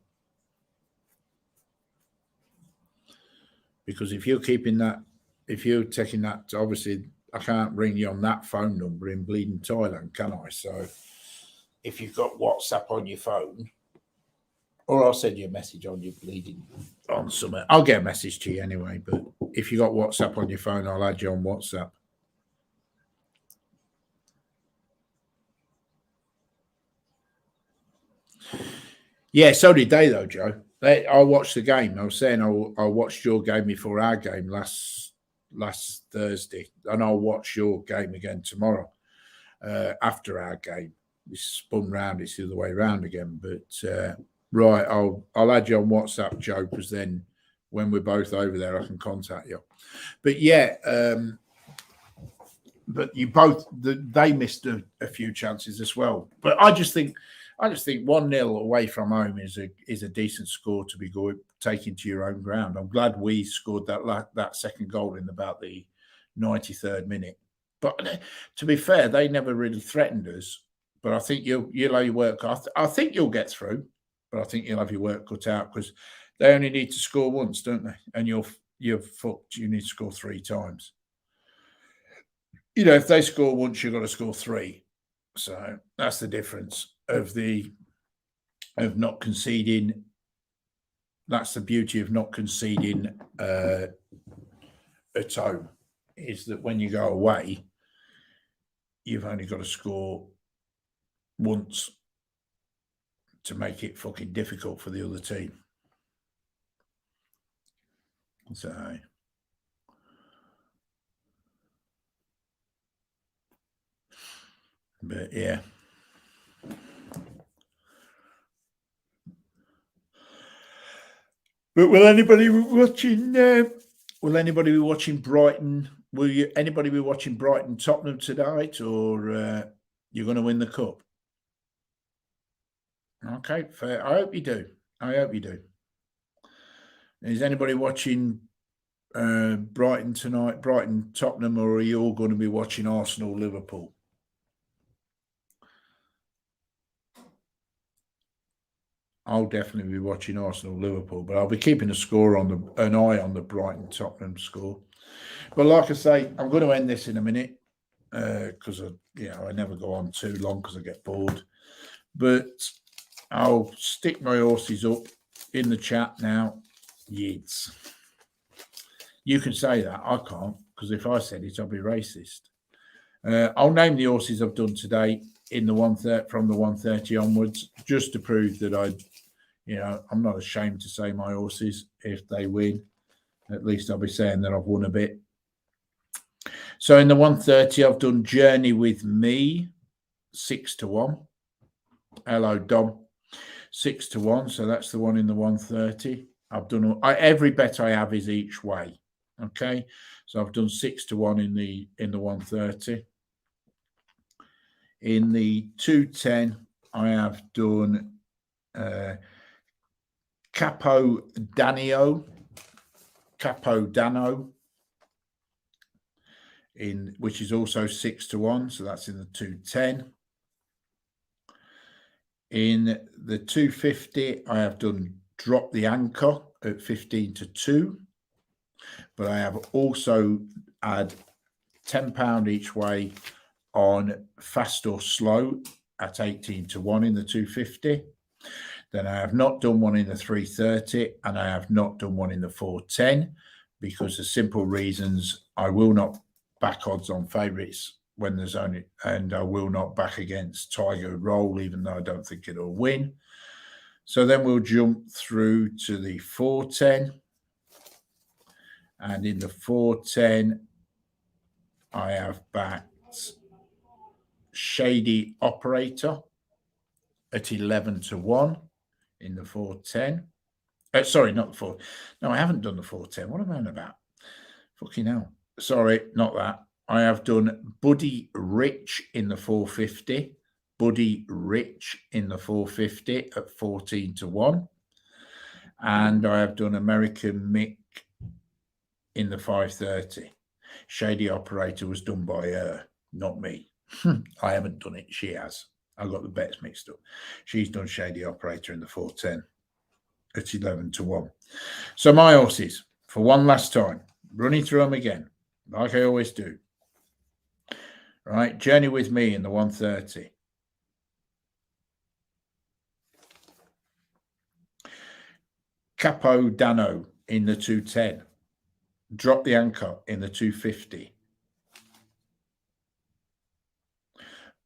Because if you're keeping that, if you're taking that, obviously I can't ring you on that phone number in bleeding Thailand, can I? So if you've got WhatsApp on your phone, or I'll send you a message on your bleeding on somewhere. I'll get a message to you anyway. But if you got WhatsApp on your phone, I'll add you on WhatsApp. Yeah, so did they though, Joe. I watched the game. I was saying I watched your game before our game last Thursday, and I'll watch your game again tomorrow after our game. It's spun round. It's the other way around again. But right, I'll add you on WhatsApp, Joe, because then when we're both over there, I can contact you. But yeah, but you both they missed a few chances as well. But I just think 1-0 away from home is a decent score to be taking to your own ground. I'm glad we scored that second goal in about the 93rd minute. But to be fair, they never really threatened us. But I think you'll have your work. I think you'll get through, but I think you'll have your work cut out because they only need to score once, don't they? And you're fucked. You need to score 3 times. You know, if they score once, you've got to score 3. So that's the difference of not conceding. That's the beauty of not conceding at home, is that when you go away, you've only got to score once to make it fucking difficult for the other team. So but yeah. But will anybody be watching? Will anybody be watching Brighton? Will anybody be watching Brighton Tottenham tonight, or you're going to win the cup? Okay, fair. I hope you do. I hope you do. Is anybody watching Brighton tonight, Brighton Tottenham, or are you all going to be watching Arsenal Liverpool? I'll definitely be watching Arsenal Liverpool, but I'll be keeping an eye on the Brighton Tottenham score. But like I say, I'm going to end this in a minute because I never go on too long because I get bored. But I'll stick my horses up in the chat now. Yids. You can say that. I can't, because if I said it, I'll be racist. I'll name the horses I've done today in the 130 from the 130 onwards, just to prove that I'm not ashamed to say my horses. If they win, at least I'll be saying that I've won a bit. So in the 130, I've done Journey with Me, 6-1. Hello, Dom, 6-1. So that's the one in the 130. I've done every bet I have is each way. Okay, so I've done 6-1 in the 130. In the 210, I have done Capo Dano, which is also 6-1. So that's in the 210. In the 250, I have done Drop the Anchor at 15-2. But I have also had £10 each way on Fast or Slow at 18-1 in the 250. Then I have not done one in the 330, and I have not done one in the 410 because of simple reasons. I will not back odds on favourites when there's only, and I will not back against Tiger Roll, even though I don't think it'll win. So then we'll jump through to the 410. And in the 410, I have backed Shady Operator at 11-1 in the 410. Sorry, not the 4. No, I haven't done the 410. What am I on about? Fucking hell. Sorry, not that. I have done Buddy Rich in the 450. Buddy Rich in the 450 at 14-1. And I have done American Mick in the 530. Shady Operator was done by her, not me. I haven't done it. She has. I got the bets mixed up. She's done Shady Operator in the 410 at 11-1. So my horses, for one last time, running through them again, like I always do. Right, Journey with Me in the 130. Capo Dano in the 210. Drop the Anchor in the 250.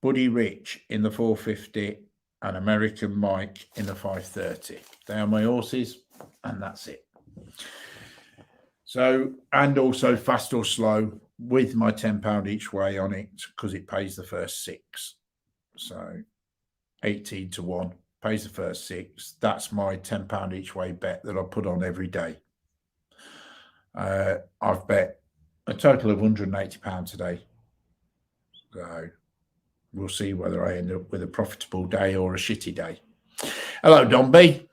Buddy Rich in the 450 and American Mike in the 530. They are my horses, and that's it. So, and also Fast or Slow with my £10 each way on it because it pays the first 6. So 18-1 pays the first 6. That's my £10 each way bet that I put on every day. I've bet a total of £180 today. So we'll see whether I end up with a profitable day or a shitty day. Hello, Don B.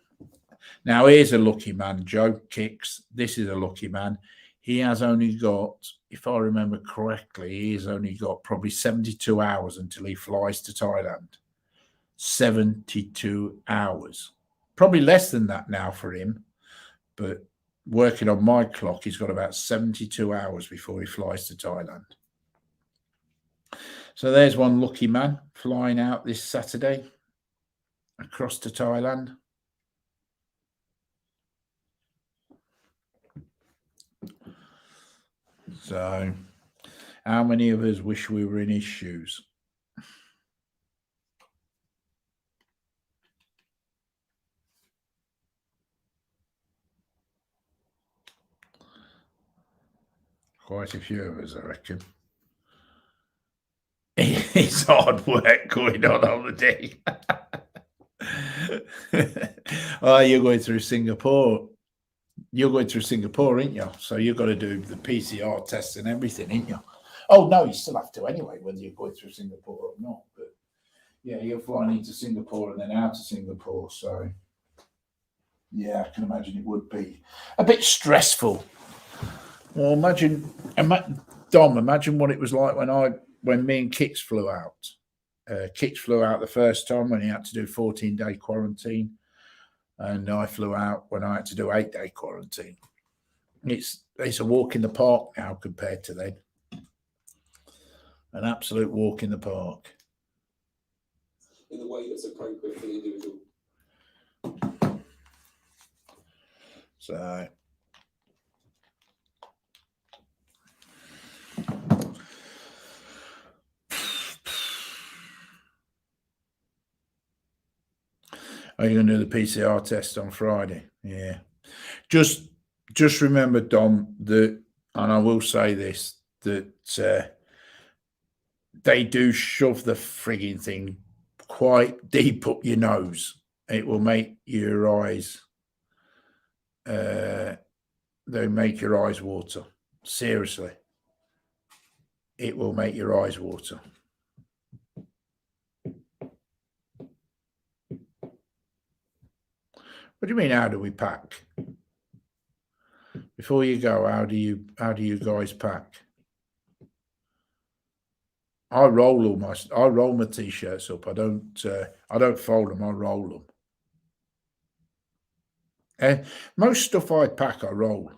Now, here's a lucky man, Joe Kicks. This is a lucky man. He has only got, if I remember correctly, he's only got probably 72 hours until he flies to Thailand. 72 hours. Probably less than that now for him, but working on my clock, he's got about 72 hours before he flies to Thailand. So there's one lucky man flying out this Saturday across to Thailand. So how many of us wish we were in his shoes? Quite a few of us, I reckon. It's hard work going on holiday. Oh, you're going through Singapore. You're going through Singapore, ain't you? So you've got to do the PCR tests and everything, ain't you? Oh, no, you still have to anyway, whether you're going through Singapore or not. But yeah, you're flying into Singapore and then out of Singapore. So yeah, I can imagine it would be a bit stressful. Well, imagine Dom, imagine what it was like when me and Kix flew out. Kix flew out the first time when he had to do 14-day quarantine. And I flew out when I had to do 8-day quarantine. It's a walk in the park now compared to then. An absolute walk in the park. In the way that's appropriate for the individual. So are you going to do the PCR test on Friday? Yeah. Just remember, Dom, that, and I will say this, that they do shove the frigging thing quite deep up your nose. It will make your eyes, they make your eyes water. Seriously. It will make your eyes water. What do you mean, how do we pack? Before you go, how do you guys pack? I roll my t-shirts up. I don't fold them, I roll them. Most stuff I pack, I roll.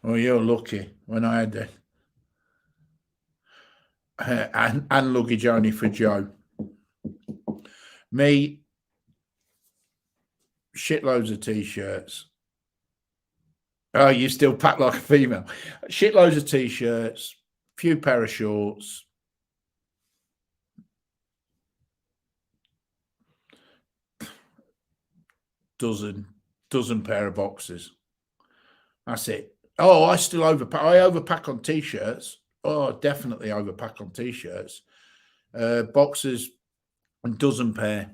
Well, you're lucky. When I had and luggage only for Joe. Me, shitloads of t-shirts. Oh, you still pack like a female. Shitloads of t-shirts, few pair of shorts. Dozen pair of boxes. That's it. Oh, I still overpack. I overpack on t-shirts. Oh, definitely overpack on t-shirts. Boxes, and dozen pair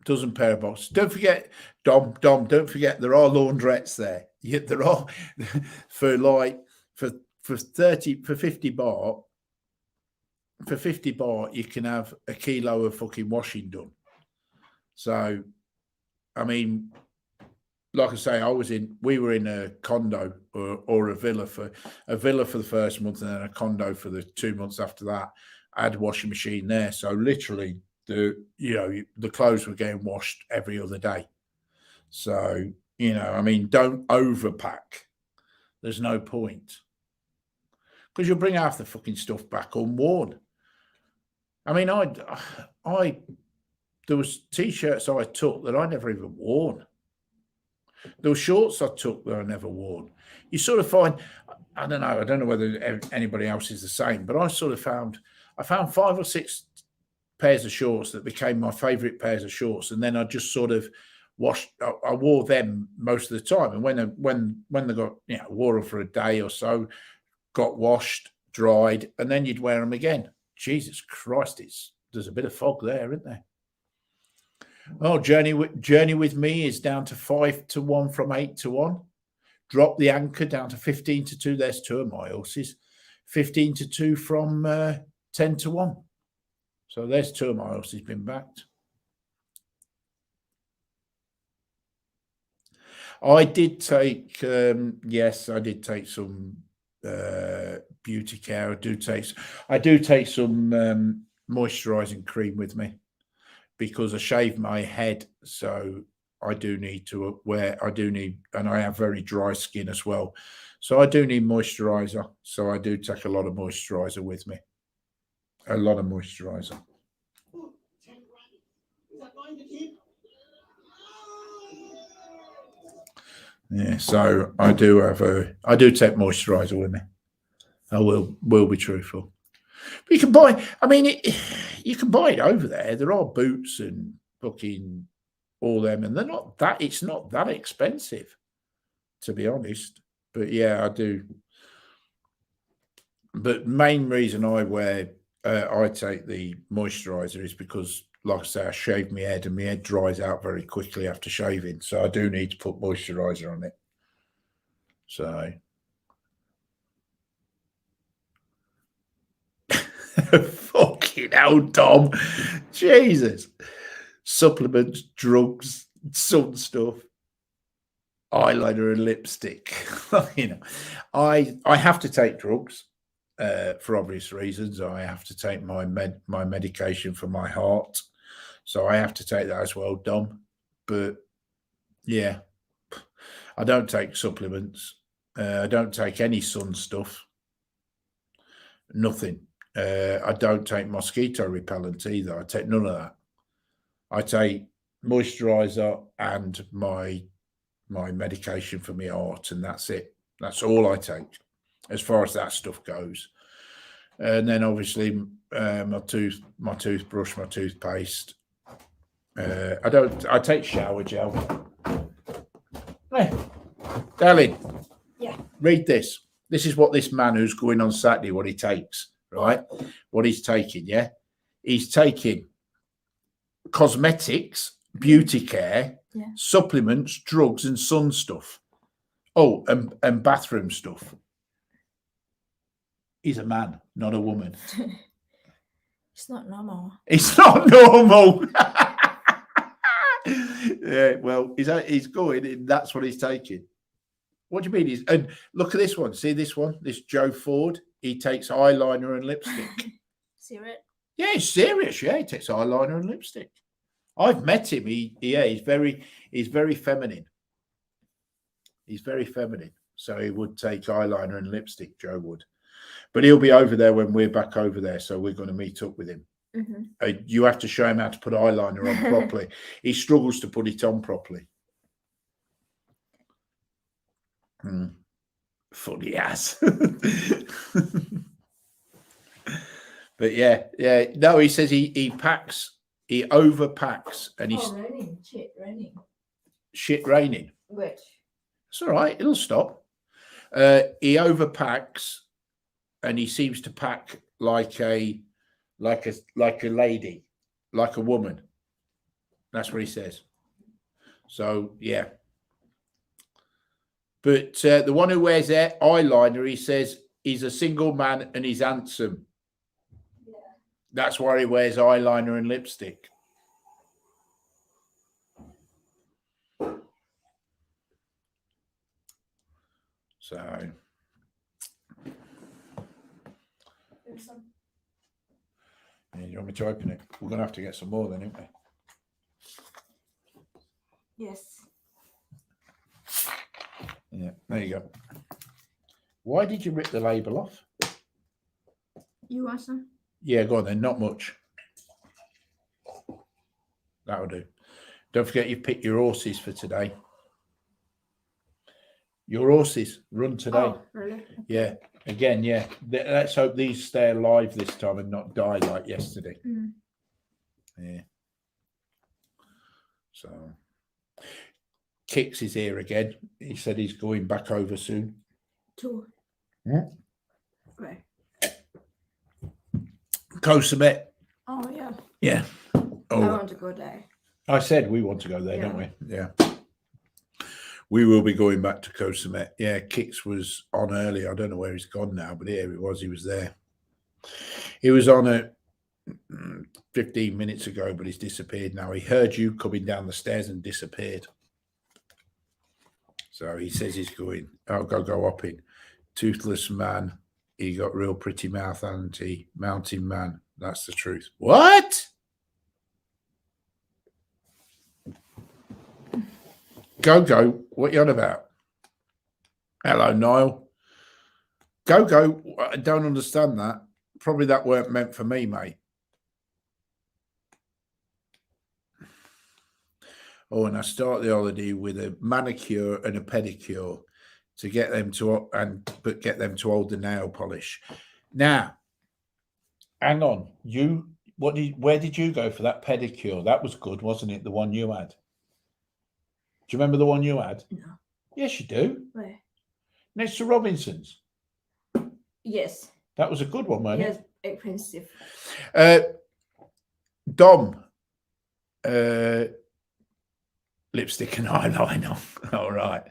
of boxes. Don't forget, Dom, don't forget there are laundrettes there. Yeah, there are for 50 baht. For 50 baht, you can have a kilo of fucking washing done. So, I mean, like I say, we were in a condo or a villa for the first month, and then a condo for the 2 months after that. I had a washing machine there, so literally the clothes were getting washed every other day. So I mean, don't overpack. There's no point, because you'll bring half the fucking stuff back unworn. I mean, there was t-shirts I took that I never even worn. There were shorts I took that I never worn. You sort of find, I don't know whether anybody else is the same, but I found 5 or 6 pairs of shorts that became my favorite pairs of shorts. And then I just sort of I wore them most of the time. And when they got, wore them for a day or so, got washed, dried, and then you'd wear them again. Jesus Christ, there's a bit of fog there, isn't there? Oh, Journey with Me is down to 5-1 from 8-1. Drop the Anchor down to 15-2. There's two of my horses. 15-2 from 10-1. So there's two of my horses been backed. I did take, yes, I did take some beauty care. I do take some moisturizing cream with me because I shave my head, so I do need to and I have very dry skin as well, so I do need moisturizer. So I do take a lot of moisturizer with me, a lot of moisturizer. Yeah, so I do take moisturizer with me. I will be truthful. But you can buy, I mean, you can buy it over there. There are Boots and fucking all them, and it's not that expensive, to be honest. But yeah, I do. But main reason I take the moisturizer is because, like I say, I shave my head and my head dries out very quickly after shaving. So I do need to put moisturizer on it. So fucking hell, Tom. Jesus. Supplements, drugs, sun stuff, eyeliner and lipstick. You know, I have to take drugs for obvious reasons. I have to take my medication for my heart. So I have to take that as well, Dom. But yeah, I don't take supplements. I don't take any sun stuff. Nothing. I don't take mosquito repellent either. I take none of that. I take moisturizer and my medication for my heart, and that's it. That's all I take as far as that stuff goes. And then obviously my toothbrush, my toothpaste. I take shower gel. Hey, darling. Yeah. Read this. This is what this man who's going on Saturday, what he takes, right? What he's taking, yeah? He's taking cosmetics, beauty care, supplements, drugs, and sun stuff. Oh, and bathroom stuff. He's a man, not a woman. It's not normal. It's not normal. Yeah, well, he's going, and that's what he's taking. What do you mean? And look at this one. See this one? This Joe Ford. He takes eyeliner and lipstick. Serious? Yeah, he's serious. Yeah, he takes eyeliner and lipstick. I've met him. He's very feminine. He's very feminine. So he would take eyeliner and lipstick, Joe would. But he'll be over there when we're back over there. So we're going to meet up with him. Mm-hmm. You have to show him how to put eyeliner on properly. He struggles to put it on properly. Funny ass. But yeah. No, he says he overpacks, and he's raining. shit raining. Which? It's all right. It'll stop. He overpacks, and he seems to pack like a lady, like a woman. That's what he says. So yeah. But the one who wears eyeliner, he says he's a single man and he's handsome. Yeah. That's why he wears eyeliner and lipstick. So. Yeah, you want me to open it? We're going to have to get some more then, aren't we? Yes. Yeah, there you go. Why did you rip the label off? You want some? Yeah, go on then. Not much. That'll do. Don't forget you picked your horses for today. Your horses run today. Oh, really? Yeah. Again, yeah. Let's hope these stay alive this time and not die like yesterday. Mm. Yeah. So, Kicks is here again. He said he's going back over soon. Two. Yeah. Right. Kosamet. Oh, yeah. Yeah. I Oh, want to go there. I said we want to go there, don't we? Yeah. Yeah. We will be going back to Koh Samet. Yeah, Kix was on earlier. I don't know where he's gone now, but here he was. He was there. He was on at 15 minutes ago, but he's disappeared now. He heard you coming down the stairs and disappeared. So he says he's going. I'll go up in. Toothless man. He got real pretty mouth, hasn't he? Mountain man. That's the truth. What? Go. What you on about? Hello, Niall. Go. I don't understand that. Probably that weren't meant for me, mate. Oh, and I start the holiday with a manicure and a pedicure to get them to get them to hold the nail polish. Now, hang on. Where did you go for that pedicure? That was good, wasn't it? The one you had. Do you remember the one you had? No. Yes, you do. Where? Next to Robinson's. Yes. That was a good one, wasn't Yes. Expensive. it? Dom. Lipstick and eyeliner. All right.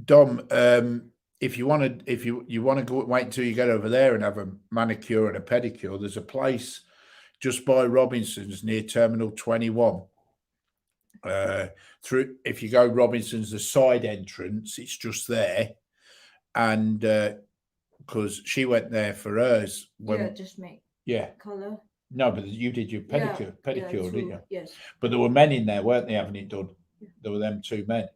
Dom, if you want to go, wait until you get over there and have a manicure and a pedicure. There's a place just by Robinson's near Terminal 21. If you go Robinson's, the side entrance, it's just there, and because she went there for hers when Just make no, color. but you did your pedicure, didn't you? Yes. But there were men in there, weren't they, having it done? There were them two men,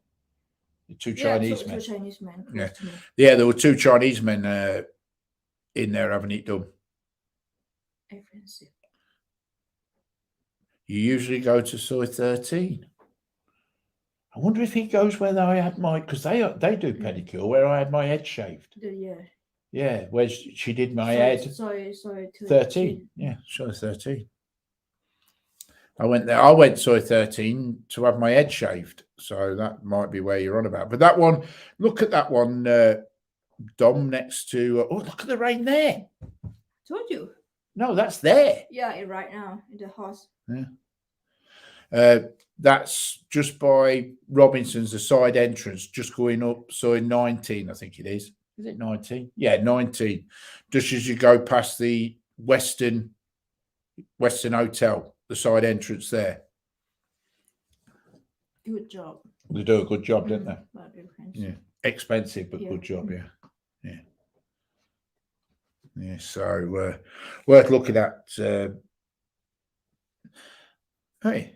the two Chinese men. Two Chinese men. Yeah. Yeah, there were two Chinese men in there having it done. Expensive. You usually go to Soy 13. I wonder if he goes where I had my, because they do pedicure where I had my head shaved. Yeah, where she did my head. Sorry. 13. Yeah, Soy 13. I went there. I went Soy 13 to have my head shaved. So that might be where you're on about. But that one, look at that one, Dom, next to. Oh, look at the rain there. Told you. No, that's there. Yeah, right now in the house. Yeah. That's just by Robinson's, the side entrance, just going up. So in 19, I think it is. Is it 19? Yeah, 19. Just as you go past the Western Hotel, the side entrance there. Good job. They do a good job, don't they? Yeah. Expensive, but good job, yeah. Yeah, so worth looking at. Hey.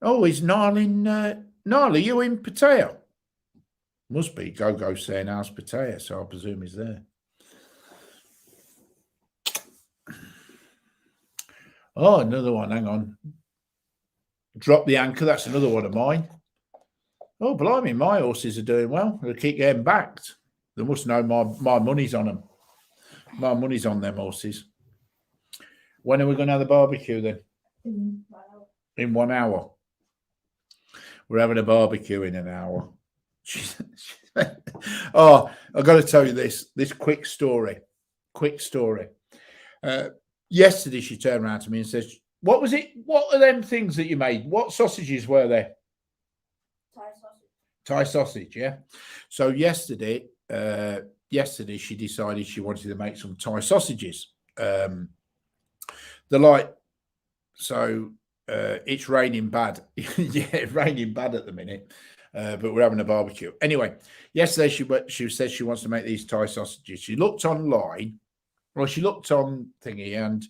Oh, is Niall in Niall, are you in Pattaya? Must be. Go saying how's Pattaya, so I presume he's there. Oh, another one. Hang on. Drop the anchor. That's another one of mine. Oh, blimey, my horses are doing well. They keep getting backed. They must know my money's on them. My money's on them horses. When are we going to have the barbecue then? In 1 hour. We're having a barbecue in an hour. Oh, I've got to tell you this quick story. Yesterday, she turned around to me and says, what was it? What are them things that you made? What sausages were there? Thai sausage, yeah. So yesterday, she decided she wanted to make some Thai sausages. They're like, so it's raining bad. Yeah, it's raining bad at the minute, but we're having a barbecue. Anyway, yesterday she said she wants to make these Thai sausages. She looked online. Well, she looked on thingy, and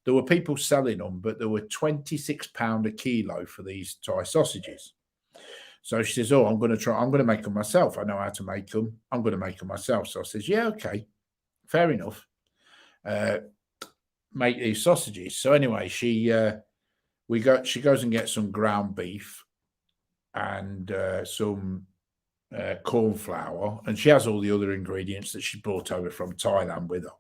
there were people selling them, but there were £26 a kilo for these Thai sausages. So she says, oh, I'm going to make them myself. I know how to make them. I'm going to make them myself. So I says, yeah, okay, fair enough. Make these sausages. So anyway, she goes and gets some ground beef and some corn flour, and she has all the other ingredients that she brought over from Thailand with her.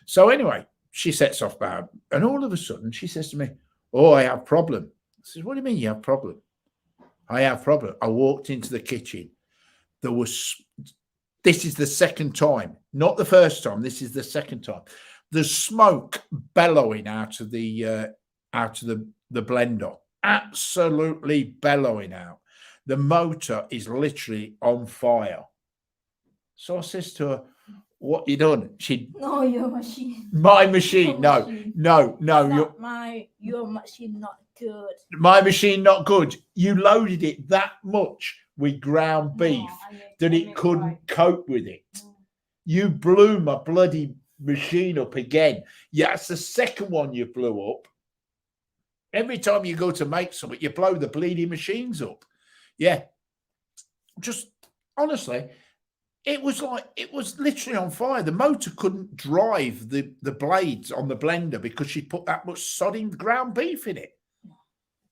So anyway, she sets off back, and all of a sudden she says to me, oh, I have a problem. I says, what do you mean you have a problem? I have a problem. I walked into the kitchen. There was This is the second time, not the first time. This is the second time. The smoke bellowing out of the blender, absolutely bellowing out. The motor is literally on fire. So I says to her, "What you done?" No, your machine. My machine. Your No, machine. no, no. Your machine not good. My machine not good. You loaded it that much with ground beef No, that I it make couldn't right. cope with it. No. You blew my bloody machine up again. Yeah, it's the second one you blew up. Every time you go to make something, you blow the bleeding machines up. Yeah. Just honestly, it was literally on fire. The motor couldn't drive the blades on the blender because she put that much sodding ground beef in it.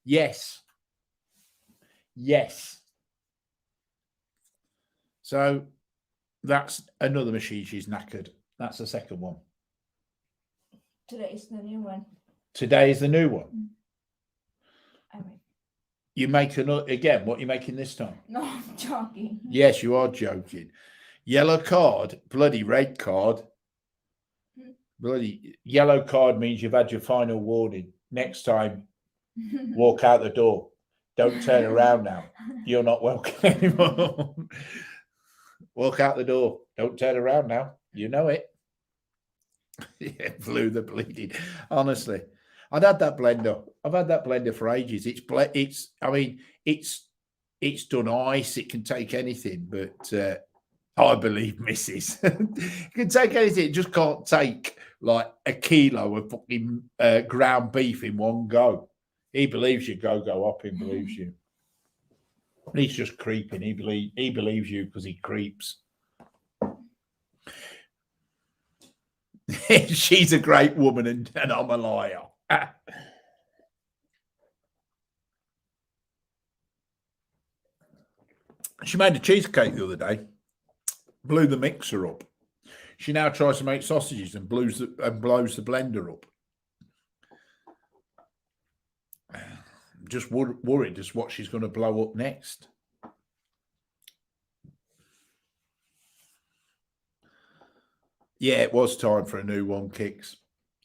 Yes. Yes. So that's another machine she's knackered. That's the second one. Today is the new one. Today is the new one. I make. You make another again. What are you making this time? No, I'm joking. Yes, you are joking. Yellow card, bloody red card. Bloody yellow card means you've had your final warning. Next time, walk out the door. Don't turn around now. You're not welcome anymore. Walk out the door. Don't turn around now. You know it. Yeah, blew the bleeding. Honestly, I've had that blender for ages. It's done ice. It can take anything, but I believe Mrs. It can take anything. It just can't take like a kilo of fucking ground beef in one go. He believes you. Go up. He believes you. He's just creeping. He believes you because he creeps. She's a great woman and I'm a liar. She made a cheesecake the other day, blew the mixer up. She now tries to make sausages and blows the blender up. Just worried as what she's going to blow up next. Yeah, it was time for a new one, Kicks.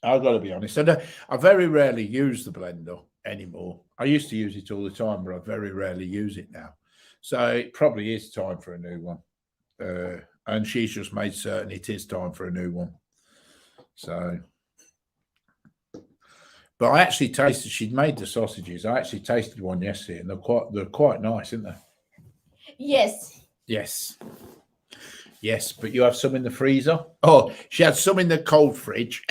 I've got to be honest. I very rarely use the blender anymore. I used to use it all the time, but I very rarely use it now. So it probably is time for a new one. And she's just made certain it is time for a new one. So, but I actually tasted, she'd made the sausages. I actually tasted one yesterday and they're quite nice, aren't they? Yes. Yes. Yes, but you have some in the freezer. Oh, she had some in the cold fridge.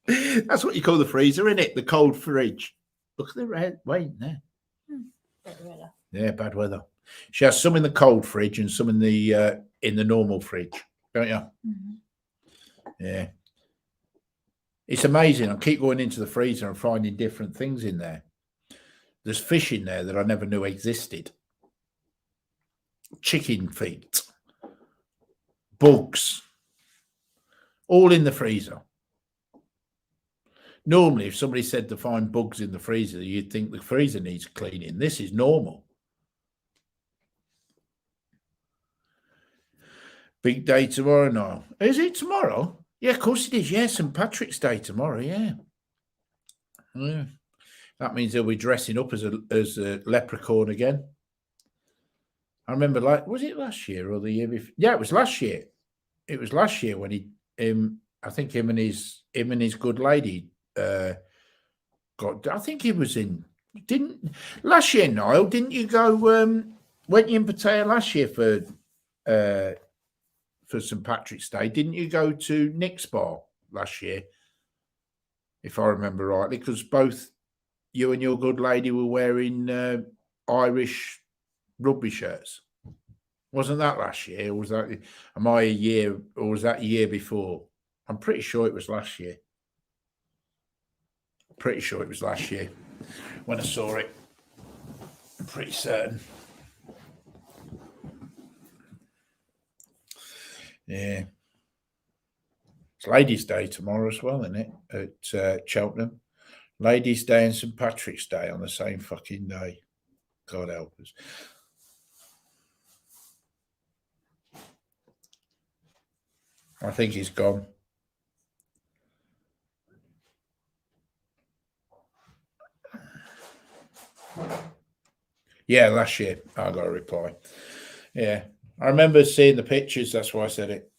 That's what you call the freezer, isn't it? The cold fridge. Look at the red rain there. Bad weather. Yeah, bad weather. She has some in the cold fridge and some in the normal fridge, don't you? Mm-hmm. Yeah. It's amazing. I keep going into the freezer and finding different things in there. There's fish in there that I never knew existed. Chicken feet, bugs, all in the freezer. Normally, if somebody said to find bugs in the freezer, you'd think the freezer needs cleaning. This is normal. Big day tomorrow, Niall. Is it tomorrow? Yeah, of course it is. Yeah, St. Patrick's Day tomorrow. Yeah. Yeah. That means he'll be dressing up as a leprechaun again. I remember, was it last year or the year before? Yeah, it was last year. It was last year when I think him and his good lady got. I think he was in. Last year, Niall? Didn't you go? Weren't you in Pattaya last year for St. Patrick's Day? Didn't you go to Nick's Bar last year? If I remember rightly, because both you and your good lady were wearing Irish rugby shirts. Wasn't that last year? Or was that, am I a year, or was that a year before? I'm pretty sure it was last year. Pretty sure it was last year when I saw it. I'm pretty certain. Yeah. It's Ladies' Day tomorrow as well, isn't it? At Cheltenham. Ladies' Day and St. Patrick's Day on the same fucking day. God help us. I think he's gone. Yeah, last year I got a reply. Yeah, I remember seeing the pictures. That's why I said it.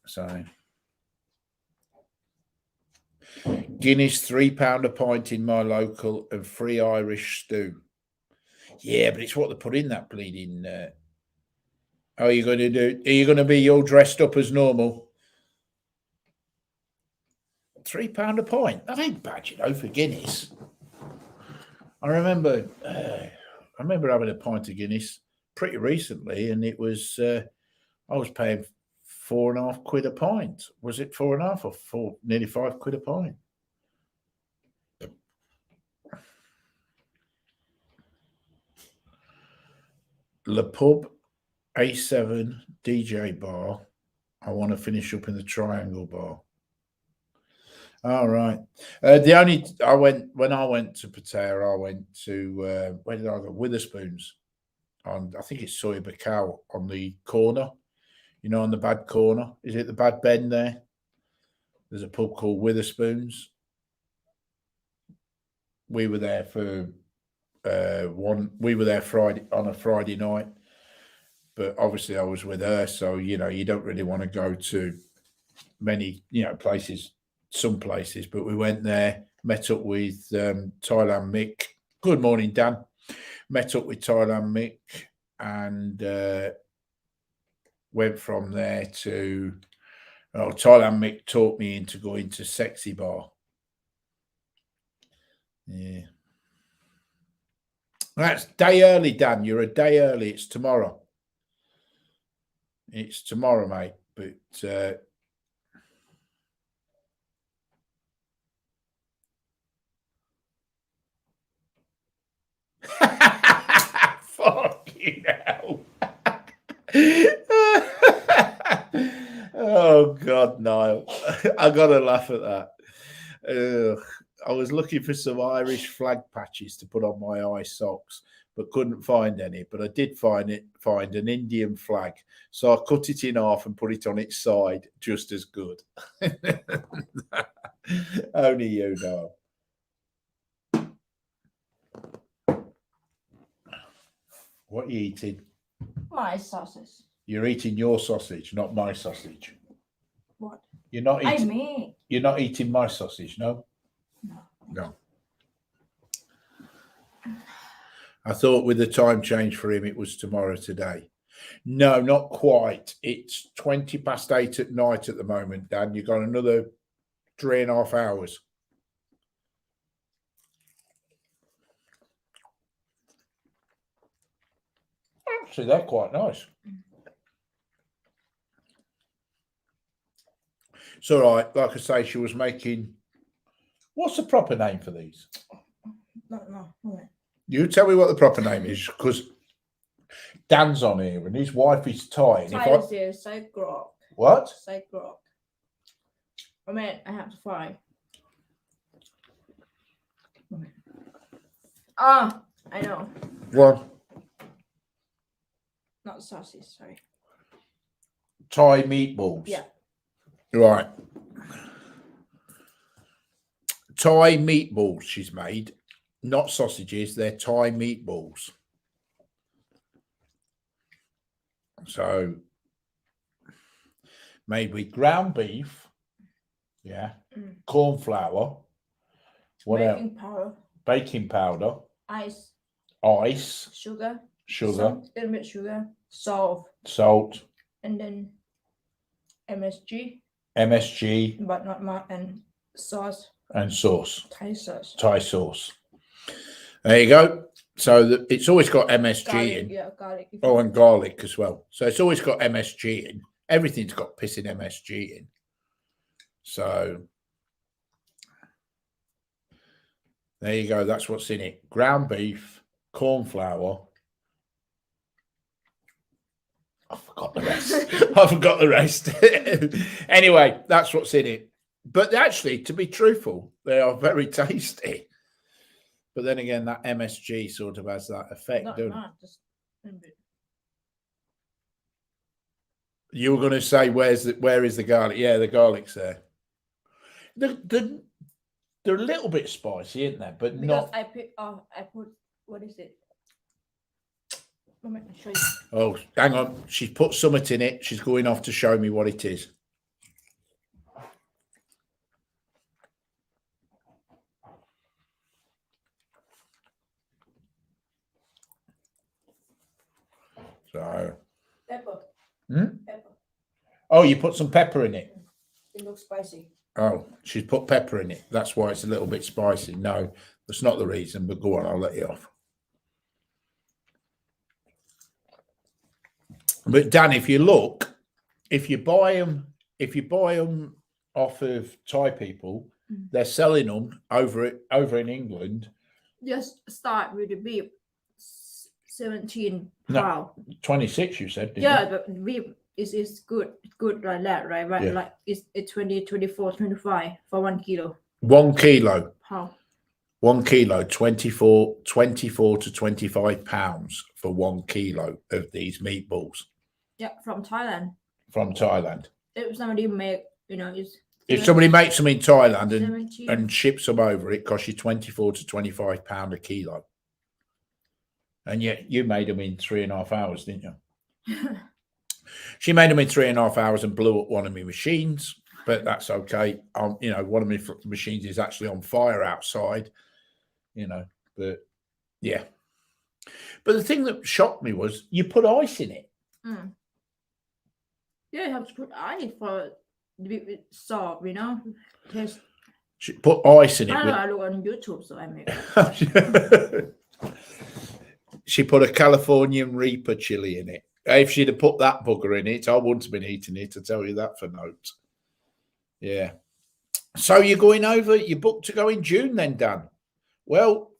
So Guinness £3 a pint in my local and free Irish stew. Yeah, but it's what they put in that bleeding. Are you going to do? Are you going to be all dressed up as normal? £3 a pint. That ain't bad, for Guinness. I remember having a pint of Guinness pretty recently, and it was I was paying £4.50 a pint. Was it 4.5 or 4? Nearly £5 a pint. Le Pub A7 DJ bar. I want to finish up in the Triangle bar. All right. When I went to Pattaya, I went to where did I go? Witherspoons. I think it's Soy Bacau on the corner. On the bad corner. Is it the bad bend there? There's a pub called Witherspoons. We were there for we were there on a Friday night, but obviously I was with her, so you don't really want to go to many places. Some places, but we went there, met up with Thailand Mick. Good morning, Dan. Met up with Thailand Mick and went from there to Thailand Mick talked me into going to Sexy Bar. Yeah. That's day early, Dan. You're a day early. It's tomorrow. It's tomorrow, mate. But fucking hell. Oh God, Niall. I gotta laugh at that. I was looking for some Irish flag patches to put on my eye socks, but couldn't find any. But I did find an Indian flag. So I cut it in half and put it on its side, just as good. Only you know. What are you eating? My sausage. You're eating your sausage, not my sausage. What? You're not eating. mean. You're not eating my sausage, no? No. No. I thought with the time change for him, it was tomorrow today. No, not quite. It's 8:20 at night at the moment, Dan. You've got another 3.5 hours. Actually, they're quite nice. It's all right. Like I say, she was making. What's the proper name for these? No. You tell me what the proper name is, because Dan's on here and his wife is Thai. And Thai is here, side grog. What? Side grog. I mean, I have to fry. Ah, I know. Well, Not sausage, sorry. Thai meatballs. Yeah. Right. Thai meatballs she's made, not sausages. They're Thai meatballs. So made with ground beef, corn flour, what else? Baking powder, ice, sugar, some little bit sugar, salt, and then MSG, but not much, and sauce. And sauce. Thai sauce. Thai sauce. There you go. So it's always got MSG Garlic, in. yeah, garlic. Oh, and garlic as well. So it's always got MSG in. Everything's got pissing MSG in. So there you go. That's what's in it. Ground beef, corn flour. I forgot the rest. Anyway, that's what's in it. But actually, to be truthful, they are very tasty. But then again, that MSG sort of has that effect, Not doesn't it? much, just a little bit. You were going to say, where is the garlic? Yeah, the garlic's there. They're a little bit spicy, isn't they? But Because not. I put what is it? Let me show you. Oh, hang on. She's put something in it. She's going off to show me what it is. So. Pepper. Hmm? Pepper. Oh, you put some pepper in it. It looks spicy. Oh, she's put pepper in it. That's why it's a little bit spicy. No, that's not the reason. But go on, I'll let you off. But Dan, if you look, if you buy them off of Thai people, they're selling them over in England. Just start with the beef. 17 No. pound. 26, you said, didn't Yeah, you? the beef is good like that, right? Yeah. Like it's 20, 24, 25 for 1 kilo. 1 kilo. How? 1 kilo, 24 to 25 pounds for 1 kilo of these meatballs Yeah, from Thailand. from Thailand. If somebody make, it's If somebody makes them in Thailand 17. and ships them over, it costs you 24 to 25 pound a kilo. And yet you made them in 3.5 hours, didn't you? She made them in 3.5 hours and blew up one of my machines, but that's okay. One of my machines is actually on fire outside, but yeah. But the thing that shocked me was you put ice in it. Mm. Yeah, you have to put ice for the bit salt, Taste. She put ice in it. I know, I look on YouTube, so I make it. She put a Californian Reaper chili in it. If she'd have put that bugger in it, I wouldn't have been eating it, to tell you that for notes. Yeah. So you're going over, you're booked to go in June then, Dan? Well,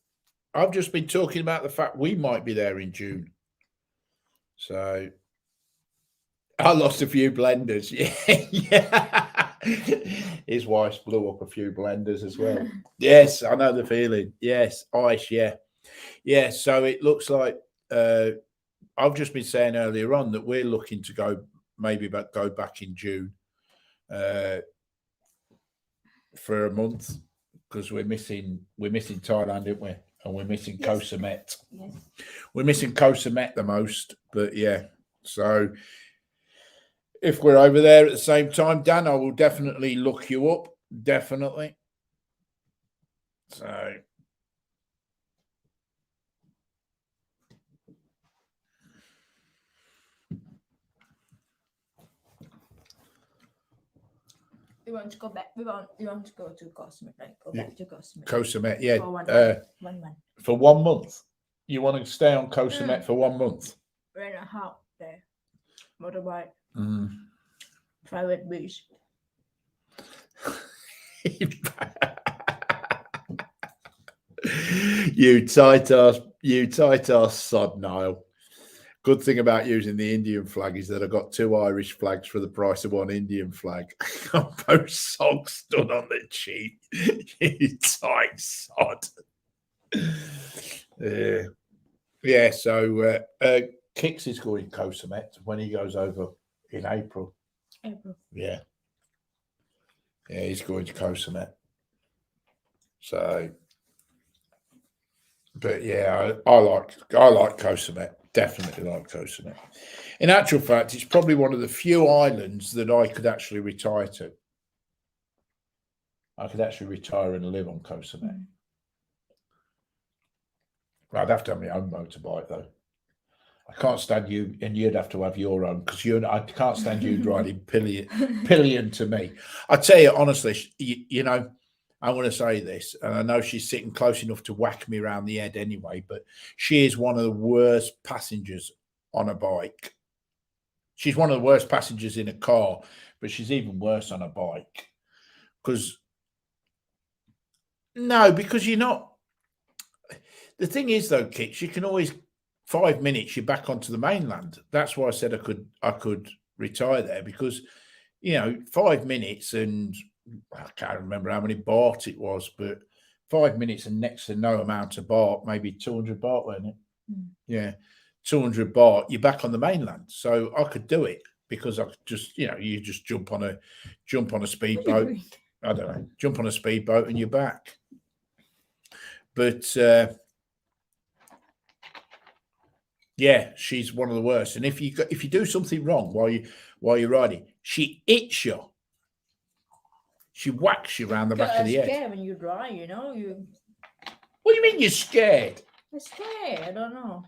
I've just been talking about the fact we might be there in June. So I lost a few blenders. Yeah. His wife blew up a few blenders as well. Yes, I know the feeling. Yes, ice, yeah. Yeah, so it looks like I've just been saying earlier on that we're looking to go back in June for a month, because we're missing Thailand, aren't we? And we're missing Koh Samet. Yes. We're missing Koh Samet the most, but yeah. So if we're over there at the same time, Dan, I will definitely look you up. Definitely. So. We want to go back. We want to go to Koh Samet, right? Go back to Koh Samet. Koh Samet, yeah. For 1 month. For 1 month. You want to stay on Koh Samet for 1 month? Rent a house there. Motorbike. Mm. Private beach. You tight ass sod, Niall. Good thing about using the Indian flag is that I got 2 Irish flags for the price of 1 Indian flag. Both socks stood on the cheek. You tight sod. Yeah, so Kix is going Koh Samet when he goes over in April. Yeah. Yeah, he's going to Koh Samet. So, but yeah, I like Koh Samet. Definitely like Koh Samet. In actual fact, it's probably one of the few islands that I could actually retire to. I could actually retire and live on Koh Samet. I'd have to have my own motorbike though. I can't stand you, and you'd have to have your own, because I can't stand you riding pillion to me. I tell you honestly, I want to say this, and I know she's sitting close enough to whack me around the head anyway, but she is one of the worst passengers on a bike. She's one of the worst passengers in a car, but she's even worse on a bike. Because you're not. The thing is, though, Kix, you can always 5 minutes you're back onto the mainland. That's why I said I could retire there, because 5 minutes, and I can't remember how many baht it was, but 5 minutes and next to no amount of baht, maybe 200 baht, wasn't it? Yeah, 200 baht. You're back on the mainland, so I could do it. because I just, you just jump on a What are you speedboat. doing? I don't know, jump on a speedboat and you're back. But yeah, she's one of the worst. And if you do something wrong while you're riding, she hits you. She whacks you around the back of the I'm head. scared when you drive, you know. What do you mean you're scared? I'm scared. I don't know.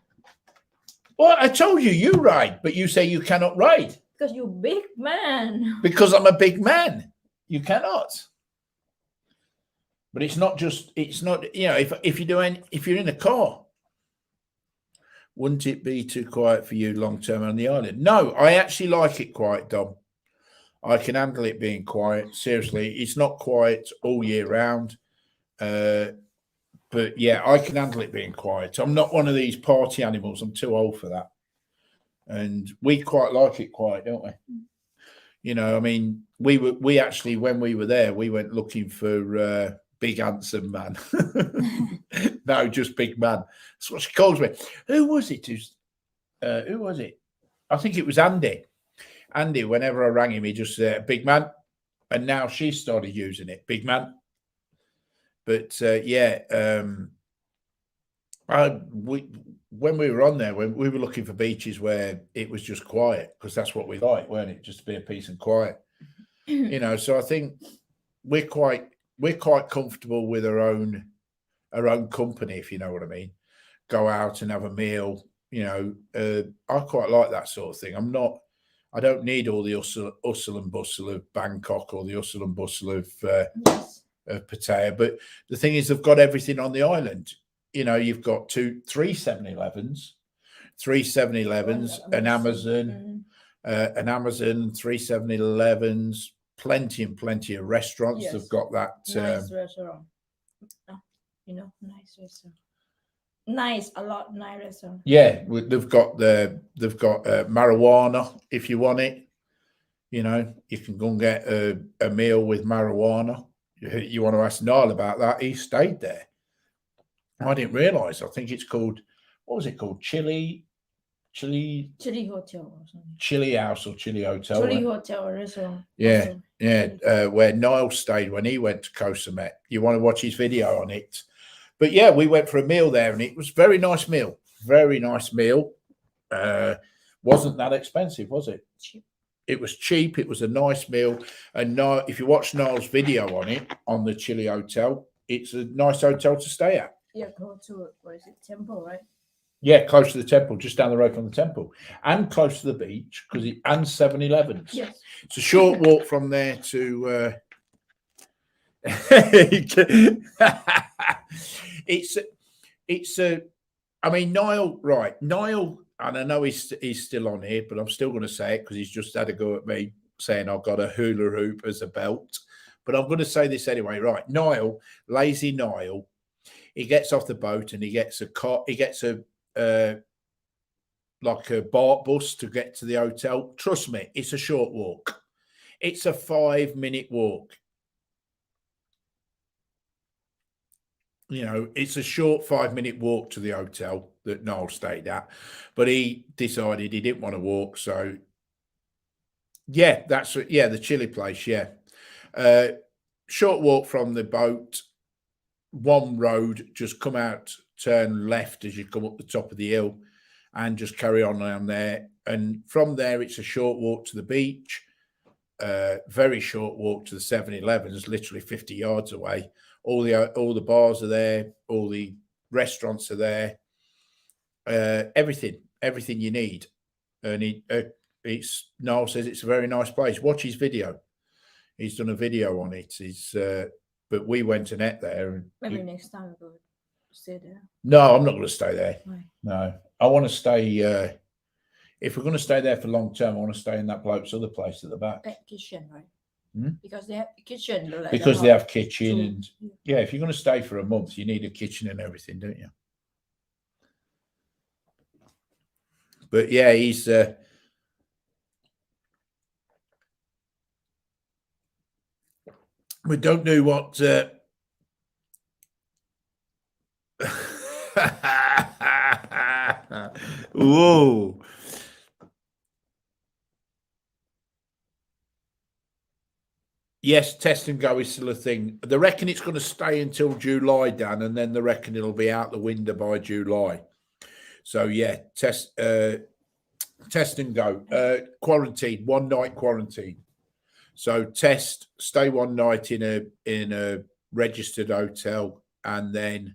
Well, I told you ride, but you say you cannot ride Because you're big man. because I'm a big man. You cannot. But it's not, if you're in a car, wouldn't it be too quiet for you long term on the island? No, I actually like it quiet, Dom. I can handle it being quiet. Seriously, it's not quiet all year round. But yeah, I can handle it being quiet. I'm not one of these party animals. I'm too old for that. And we quite like it quiet, don't we? I mean, we actually, when we were there, we went looking for big handsome man. No, just big man. That's what she calls me. Who was it? Who was it? I think it was Andy. Andy, whenever I rang him, he just said, big man. And now she started using it, big man. But when we were on there, when we were looking for beaches where it was just quiet, because that's what we like, weren't it? Just to be a peace and quiet. So I think we're quite comfortable with our own company, if you know what I mean. Go out and have a meal. I quite like that sort of thing. I don't need all the hustle and bustle of Bangkok or the hustle and bustle of Pattaya. But the thing is, they've got everything on the island. You've got three 7-Elevens, an Amazon, three 7-Elevens, plenty and plenty of restaurants. Yes. They've got that nice restaurant. Nice restaurant. Nice restaurant. Yeah, they've got marijuana if you want it. You can go and get a meal with marijuana. You want to ask Niall about that? He stayed there. I didn't realise. I think it's called, what was it called? Chili Hotel or something. Chili House or Chili Hotel. Chili Hotel restaurant. Yeah, where Niall stayed when he went to Koh Samet. You want to watch his video on it. But yeah, we went for a meal there and it was very nice meal. Very nice meal. Wasn't that expensive, was it? Cheap. It was cheap. It was a nice meal. And now, if you watch Niall's video on it, on the Chili Hotel, it's a nice hotel to stay at. Yeah, go to, temple, right? Yeah, close to the temple, just down the road from the temple. And close to the beach, and 7-Elevens. Yes. It's a short walk from there to... Niall, and I know he's still on here, but I'm still going to say it because he's just had a go at me saying I've got a hula hoop as a belt. But I'm going to say this anyway, right? Niall, lazy Niall, he gets off the boat and he gets a car, he gets a BART bus to get to the hotel. Trust me, it's a short walk. It's a 5-minute walk. It's a short 5-minute walk to the hotel that Niall stayed at, but he decided he didn't want to walk. So yeah, the chili place. Yeah. Short walk from the boat, one road, just come out, turn left as you come up the top of the hill and just carry on down there. And from there, it's a short walk to the beach, very short walk to the 7-Elevens, literally 50 yards away. All the bars are there, all the restaurants are there, everything you need. And Niall says it's a very nice place. Watch his video. He's done a video on it. But we went and ate there. And maybe next time we'll stay there. No, I'm not going to stay there. Right. No, I want to stay. If we're going to stay there for long term, I want to stay in that bloke's other place at the back. Kitchen, right? Hmm? Because they have kitchen. Because they have kitchen and yeah, if you're going to stay for a month, you need a kitchen and everything, don't you? But yeah, he's. We don't know what. Whoa. Yes, test and go is still a thing. They reckon it's going to stay until July, Dan, and then they reckon it'll be out the window by July. So yeah, test and go. Quarantine, 1 night quarantine. So test, stay 1 night in a registered hotel, and then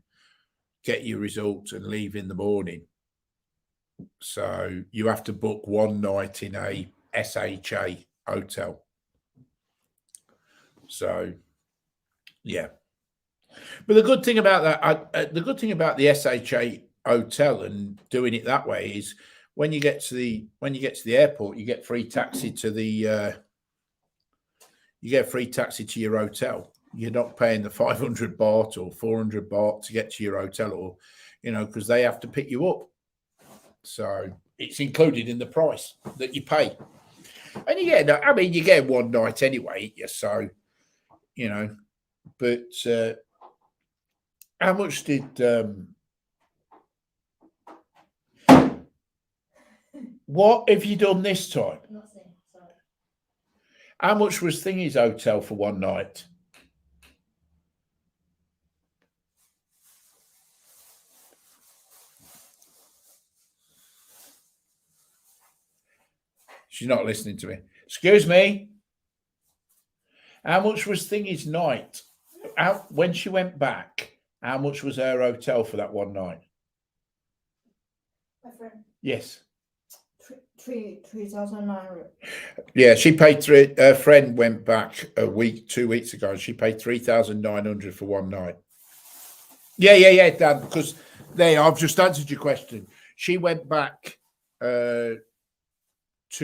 get your results and leave in the morning. So you have to book 1 night in a SHA hotel. So yeah, but the good thing about that, the good thing about the SHA hotel and doing it that way is when you get to the airport, you get free taxi to the your hotel. You're not paying the 500 baht or 400 baht to get to your hotel, or because they have to pick you up. So it's included in the price that you pay. And you get 1 night anyway. So but how much did what have you done this time? How much was Thingy's hotel for 1 night? She's not listening to me. Excuse me. How much was Thingy's night? When she went back, how much was her hotel for that 1 night? My friend. Yes. 3,900. Yeah, she paid three. Her friend went back 2 weeks ago, and she paid 3,900 for 1 night. Yeah, Dan. Because I've just answered your question. She went back 2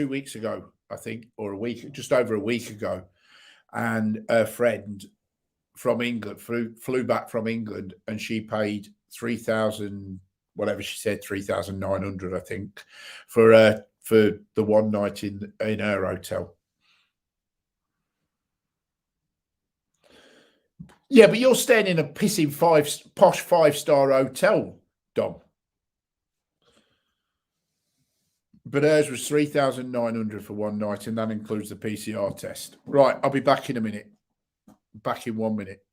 weeks ago, I think, or just over a week ago, and her friend from England flew back from England, and she paid 3,000, whatever she said, 3,900, I think, for the 1 night in her hotel. Yeah, but you're staying in a pissing posh 5-star hotel, Dom. But hers was 3,900 for 1 night, and that includes the PCR test. Right, I'll be back in a minute. Back in 1 minute.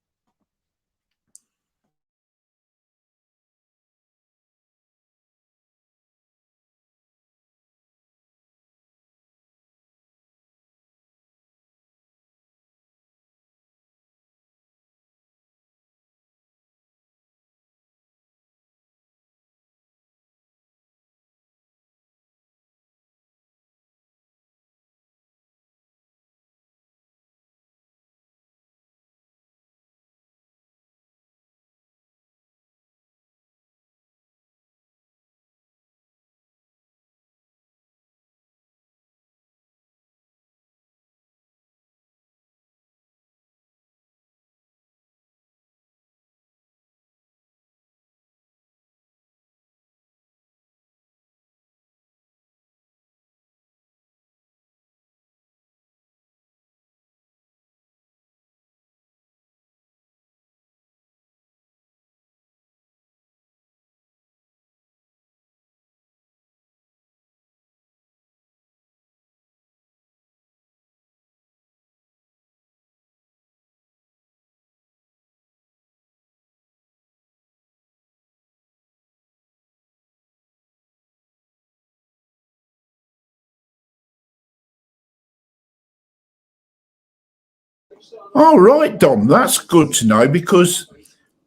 All right, Dom, that's good to know, because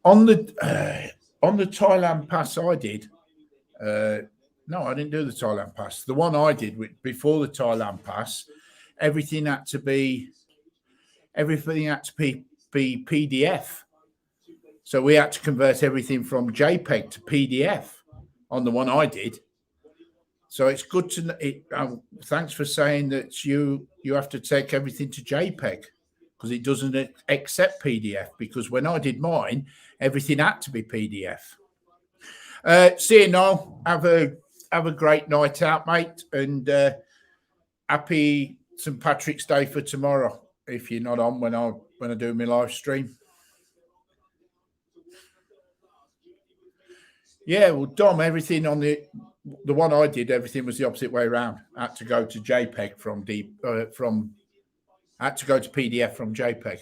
on the Thailand pass I did, no, I didn't do the Thailand pass. The one I did before the Thailand pass, everything had to be PDF. So we had to convert everything from JPEG to PDF on the one I did. So it's good to know. Thanks for saying that you have to take everything to JPEG, because it doesn't accept PDF. Because when I did mine, everything had to be PDF. See you, Noel. Have a great night out, mate, and happy St. Patrick's Day for tomorrow. If you're not on when I do my live stream. Yeah, well, Dom, everything on the one I did, everything was the opposite way around. I had to go to JPEG from I had to go to PDF from JPEG.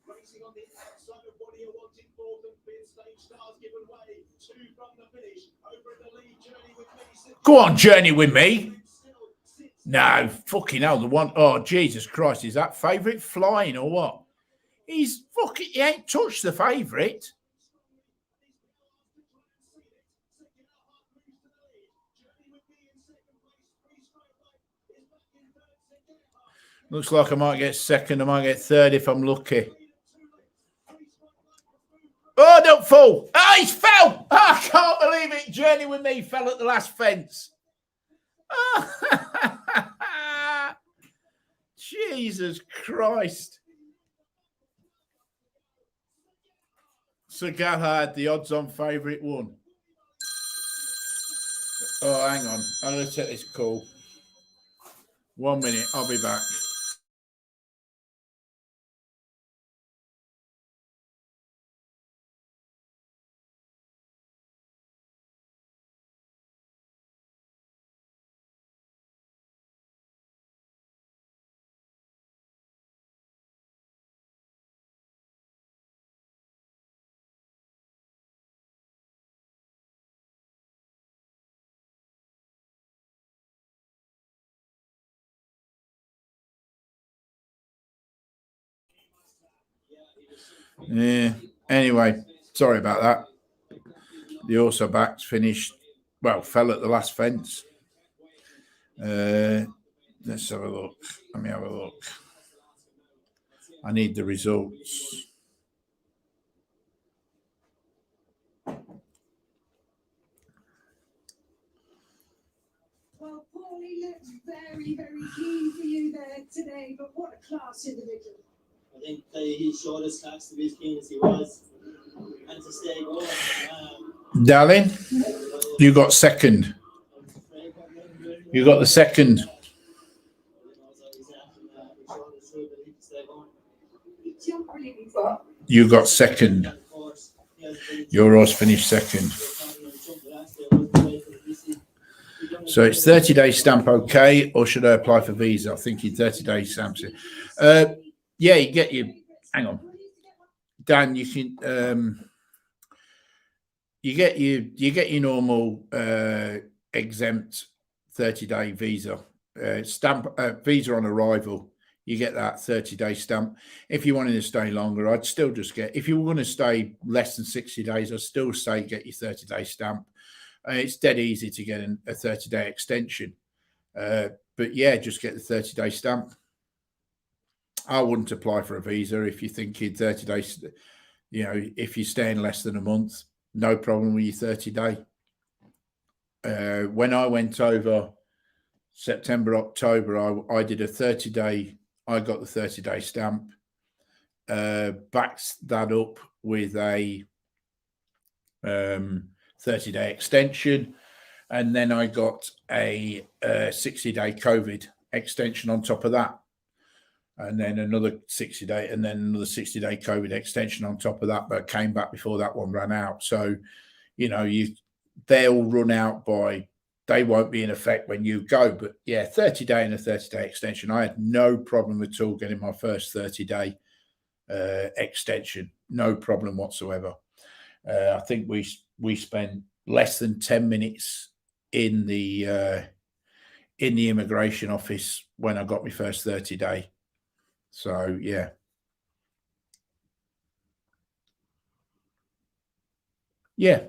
Racing on the outside of what he wanted for them. Fifth stage stars given way. Two from the finish. Over the lead, Journey with me. Go on, Journey with me. No, fucking hell. The one, oh, Jesus Christ. Is that favourite flying or what? He's fucking, he ain't touched the favourite. Looks like I might get second. I might get third if I'm lucky. Oh, don't fall. Oh, he's fell. Oh, I can't believe it. Journey with me fell at the last fence. Oh. Jesus Christ. Sir Galahad, the odds-on favourite, won. Oh, hang on. I'm going to take this call. 1 minute. I'll be back. Yeah. Anyway, sorry about that. The also backs finished, well, fell at the last fence. Let's have a look. Let me have a look. I need the results. Well, Paulie looks very, very keen for you there today, but what a class individual. I think he showed us class to be as keen as he was and to stay going. Darling, you got second. You got the second. You got second. Your horse finished second. So it's 30-day stamp okay, or should I apply for visa? I think in 30-day stamps. Yeah, you get your, hang on. Dan, you can you get your normal exempt 30-day visa. Stamp visa on arrival. You get that 30-day stamp. If you wanted to stay longer, I'd still just get, if you were going to stay less than 60 days, I'd still say get your 30-day stamp. It's dead easy to get a 30-day extension. But yeah, just get the 30-day stamp. I wouldn't apply for a visa if you're thinking 30 days, you know, if you're staying less than a month, no problem with your 30-day. When I went over September, October, I did a 30-day, I got the 30-day stamp, backed that up with a 30-day extension, and then I got a 60-day COVID extension on top of that. And then another 60-day, and then another 60-day COVID extension on top of that, but came back before that one ran out. So, you know, they'll run out by, they won't be in effect when you go. But yeah, 30-day and a 30-day extension. I had no problem at all getting my first 30-day extension. No problem whatsoever. I think we spent less than 10 minutes in the immigration office when I got my first 30-day. So, yeah. Yeah.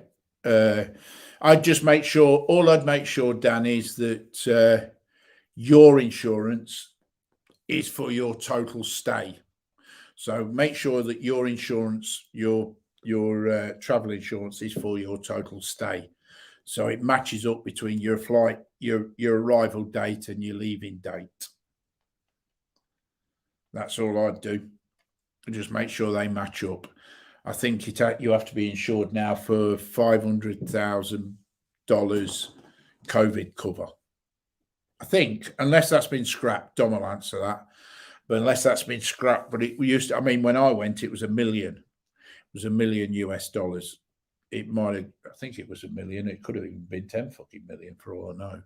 I'd just make sure, all I'd make sure, Dan, is that your insurance is for your total stay. So make sure that your insurance, your travel insurance is for your total stay. So it matches up between your flight, your arrival date and your leaving date. That's all I'd do. Just make sure they match up. I think you have to be insured now for $500,000 COVID cover. I think, unless that's been scrapped. Dom will answer that. But unless that's been scrapped, but it used to, I mean, when I went, it was $1 million. was $1 million US. It might have, I think it was $1 million. It could have even been 10 fucking million for all I know.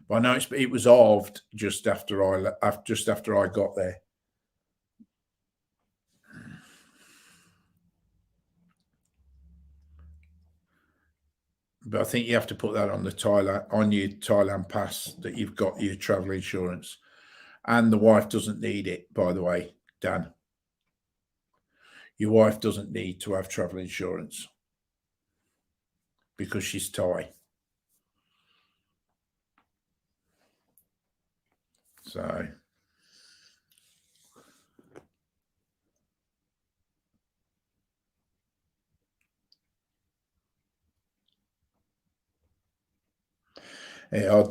But I know it was halved just after I got there. But I think you have to put that on your Thailand pass that you've got your travel insurance. And the wife doesn't need it, by the way, Dan. Your wife doesn't need to have travel insurance because she's Thai. So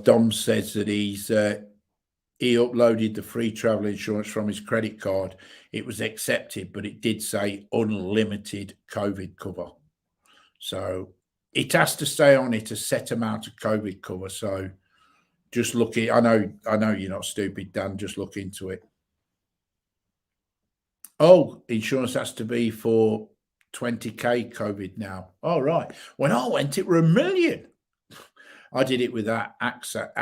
Dom says that he uploaded the free travel insurance from his credit card. It was accepted, but it did say unlimited COVID cover. So it has to stay on it a set amount of COVID cover. So just look at, I know you're not stupid, Dan, just look into it. Oh, insurance has to be for 20k COVID now. Oh, right. When I went, it were $1 million. I did it with that AXA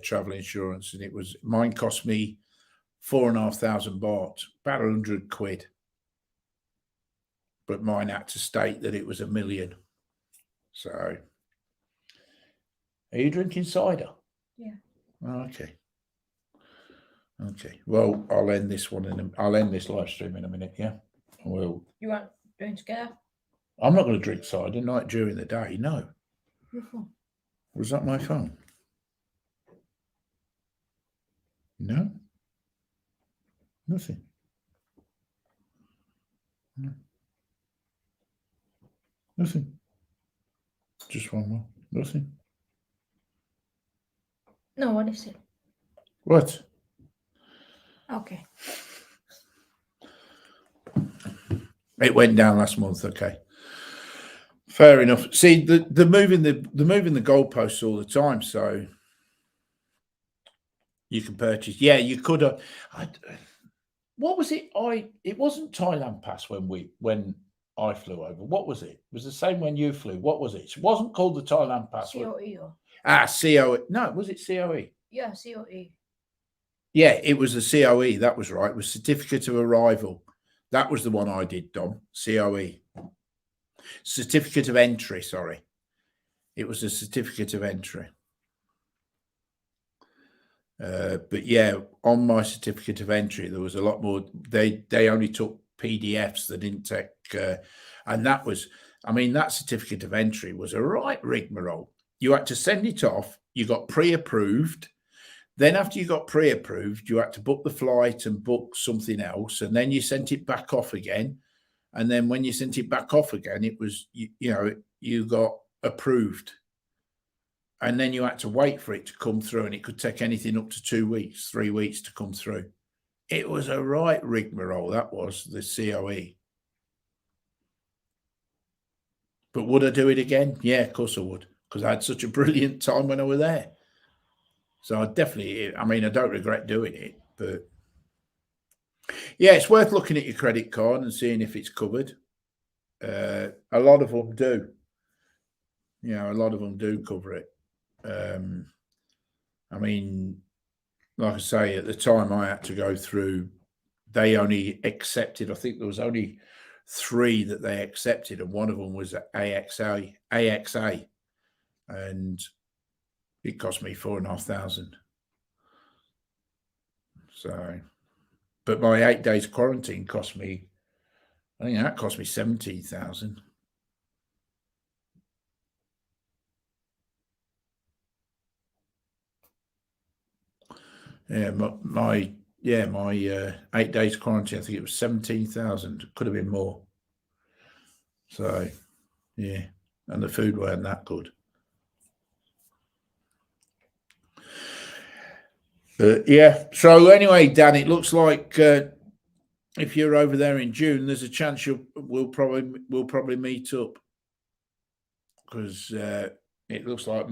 travel insurance, and mine cost me 4,500 baht, about 100 quid. But mine had to state that it was $1 million. So, are you drinking cider? Yeah. Oh, okay. Okay. Well, I'll end this live stream in a minute. Yeah. Well, You want drink together? I'm not going to drink cider night during the day. No. Your phone. Was that my phone? No. Nothing. No. Nothing. Just one more. Nothing. No, what is it? What? Okay. It went down last month. Okay. Fair enough. See, they're moving the goalposts all the time, so you can purchase. Yeah, you could have. What was it? It wasn't Thailand Pass when I flew over. What was it? It was the same when you flew. What was it? It wasn't called the Thailand Pass. COE. COE. No, was it COE? Yeah, COE. Yeah, it was a COE. That was right. It was Certificate of Arrival. That was the one I did, Dom. COE. Certificate of Entry, sorry. It was a Certificate of Entry. But yeah, on my Certificate of Entry, there was a lot more. They only took PDFs. They didn't take, and that was, that Certificate of Entry was a right rigmarole. You had to send it off. You got pre-approved. Then after you got pre-approved, you had to book the flight and book something else. And then you sent it back off again. And then when you sent it back off again, it was, you got approved. And then you had to wait for it to come through. And it could take anything up to 2 weeks, 3 weeks to come through. It was a right rigmarole. That was the COE. But would I do it again? Yeah, of course I would. Because I had such a brilliant time when I was there. So I definitely, I don't regret doing it, but yeah, it's worth looking at your credit card and seeing if it's covered. A lot of them do. A lot of them do cover it. Like I say, at the time I had to go through, they only accepted, I think there was only 3 that they accepted, and one of them was AXA. And it cost me 4,500. So, but my 8 days quarantine cost me, I think that cost me 17,000. Yeah, my 8 days quarantine, I think it was 17,000. Could have been more. So, yeah, and the food weren't that good. Yeah. So anyway, Dan, it looks like if you're over there in June, there's a chance we'll probably meet up, because it looks like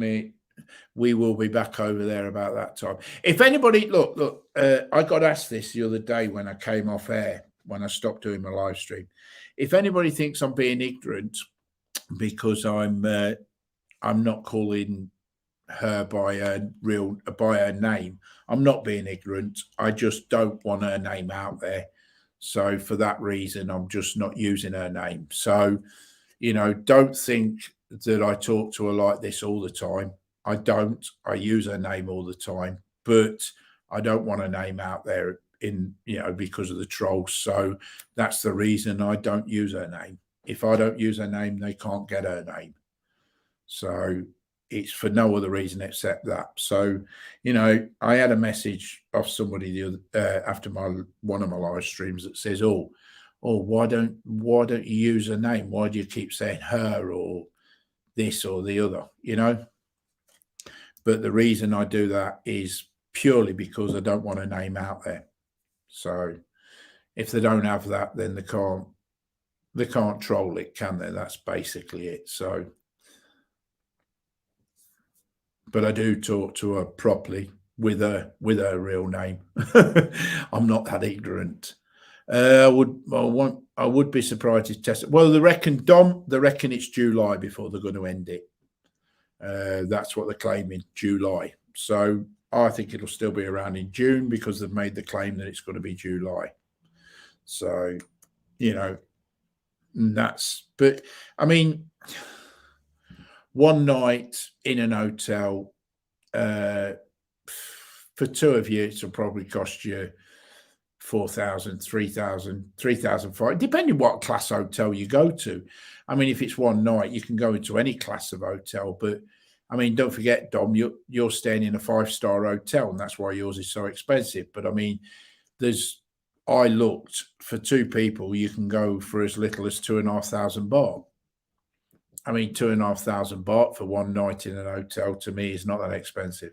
we will be back over there about that time. If anybody, look, I got asked this the other day when I came off air. when I stopped doing my live stream. If anybody thinks I'm being ignorant because I'm not calling her by her name, I'm not being ignorant. I just don't want her name out there. So for that reason, I'm just not using her name. So, don't think that I talk to her like this all the time. I don't. I use her name all the time, but I don't want her name out there because of the trolls. So that's the reason I don't use her name. If I don't use her name, they can't get her name. So it's for no other reason except that. So, I had a message off somebody the other after one of my live streams that says, "Oh, why don't you use her name? Why do you keep saying her or this or the other?" But the reason I do that is purely because I don't want a name out there. So if they don't have that, then they can't troll it, can they? That's basically it. So, but I do talk to her properly with her real name. I'm not that ignorant. I would be surprised if test. Well, they reckon it's July before they're going to end it. That's what they're claiming, July. So I think it'll still be around in June because they've made the claim that it's going to be July. So, but I mean, one night in an hotel, for two of you, it'll probably cost you 4,000, 3,000, 3,500, depending what class hotel you go to. I mean, if it's one night, you can go into any class of hotel, but I mean, don't forget, Dom, you're staying in a 5-star hotel, and that's why yours is so expensive. But I mean, I looked for two people, you can go for as little as 2,500 baht. I mean, 2,500 baht for one night in an hotel to me is not that expensive.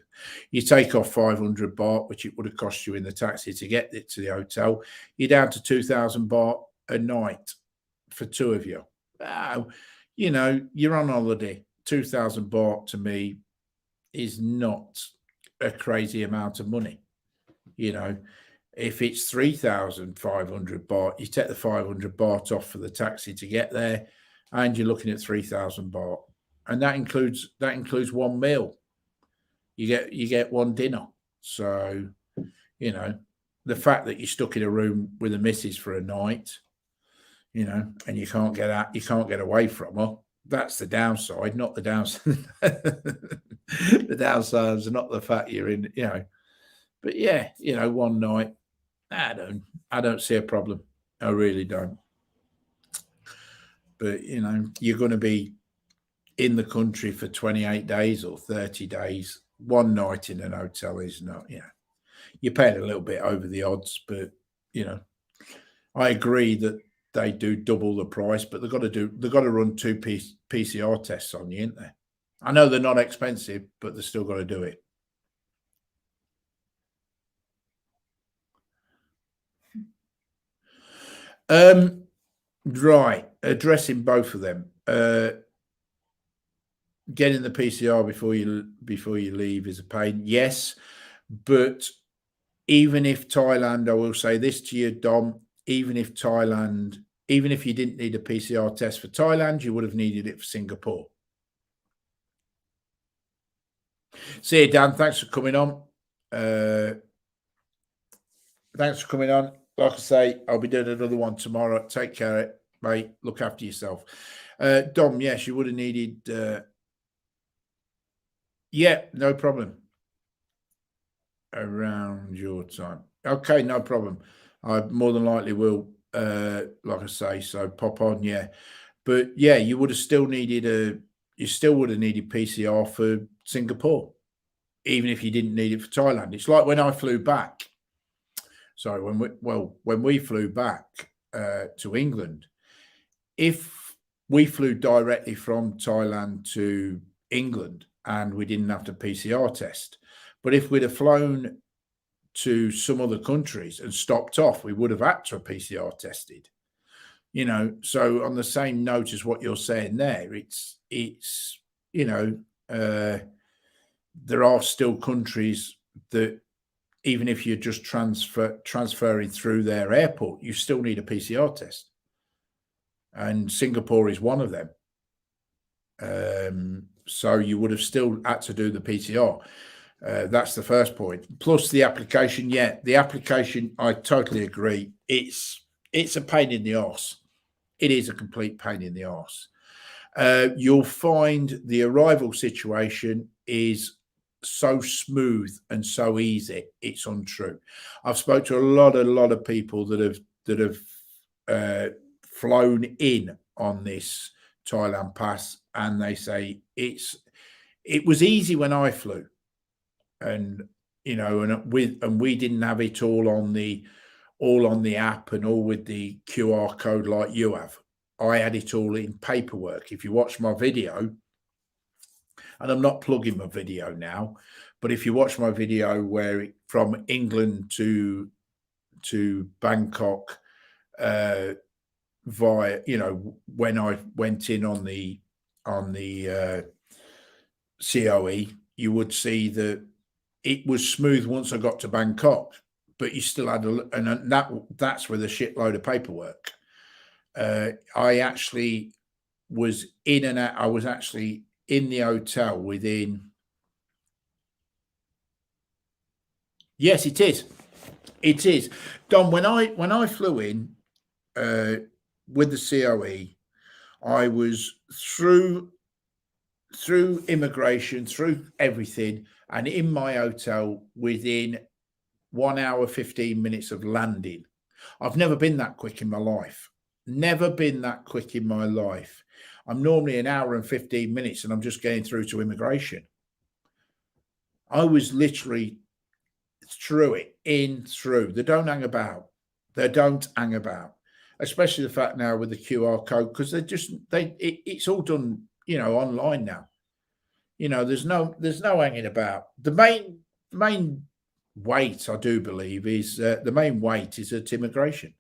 You take off 500 baht, which it would have cost you in the taxi to get it to the hotel, you're down to 2,000 baht a night for two of you. You're on holiday. 2,000 baht to me is not a crazy amount of money. If it's 3,500 baht, you take the 500 baht off for the taxi to get there, and you're looking at 3,000 baht, and that includes one meal. You get one dinner. So, the fact that you're stuck in a room with a missus for a night, and you can't get out, you can't get away from her. That's the downside, not the downside. The downside is not the fact you're in, But yeah, one night, I don't see a problem. I really don't. But you're going to be in the country for 28 days or 30 days. One night in an hotel is not, you're paying a little bit over the odds, but I agree that they do double the price, but they've got to run 2 PCR tests on you, ain't they? I know they're not expensive, but they've still got to do it. Right, addressing both of them. Getting the PCR before you leave is a pain, yes, but even if Thailand, I will say this to you, Dom, even if you didn't need a PCR test for Thailand, you would have needed it for Singapore. See you, Dan. Thanks for coming on. Thanks for coming on. Like I say, I'll be doing another one tomorrow. Take care, mate. Look after yourself. Dom, yes, you would have needed... yeah, no problem. Around your time. Okay, no problem. I more than likely will, like I say, so pop on, yeah. But yeah, you would have still needed PCR for Singapore, even if you didn't need it for Thailand. It's like when I flew back. Sorry, when we flew back to England, if we flew directly from Thailand to England and we didn't have to PCR test, but if we'd have flown to some other countries and stopped off, we would have had to PCR tested. So on the same note as what you're saying there, there are still countries that even if you're just transferring through their airport, you still need a PCR test. And Singapore is one of them. So you would have still had to do the PCR. That's the first point. Plus the application. Yeah, the application, I totally agree. It's a pain in the arse. It is a complete pain in the arse. You'll find the arrival situation is so smooth and so easy. It's untrue. I've spoke to a lot of people that have flown in on this Thailand pass, and they say it was easy when I flew, and we didn't have it all on the app and all with the QR code like you have. I had it all in paperwork. If you watch my video, and I'm not plugging my video now, but if you watch my video where from England to Bangkok, via, when I went in on the COE, you would see that it was smooth once I got to Bangkok, but you still had that's with a shitload of paperwork. I actually was in and out. I was actually in the hotel within. Yes, it is. It is. Don, when I flew in with the COE, I was through immigration, through everything, and in my hotel within 1 hour, 15 minutes of landing. I've never been that quick in my life. Never been that quick in my life. I'm normally an hour and 15 minutes and I'm just getting through to immigration. I was literally through it, through. They don't hang about. They don't hang about. Especially the fact now with the QR code, because it's all done, online now. There's no hanging about. The main wait, I do believe, is the main wait is at immigration.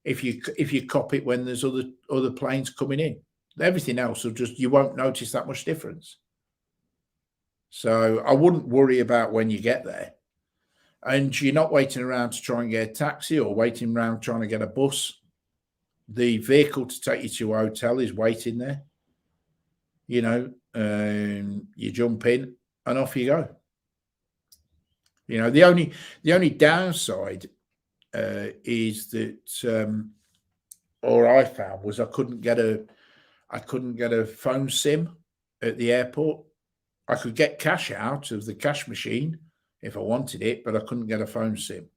If you cop it when there's other planes coming in, everything else you won't notice that much difference. So I wouldn't worry about when you get there, and you're not waiting around to try and get a taxi or waiting around trying to get a bus. The vehicle to take you to a hotel is waiting there. You jump in and off you go. The only downside is that, or I found, was I couldn't get a phone SIM at the airport. I could get cash out of the cash machine if I wanted it, but I couldn't get a phone SIM.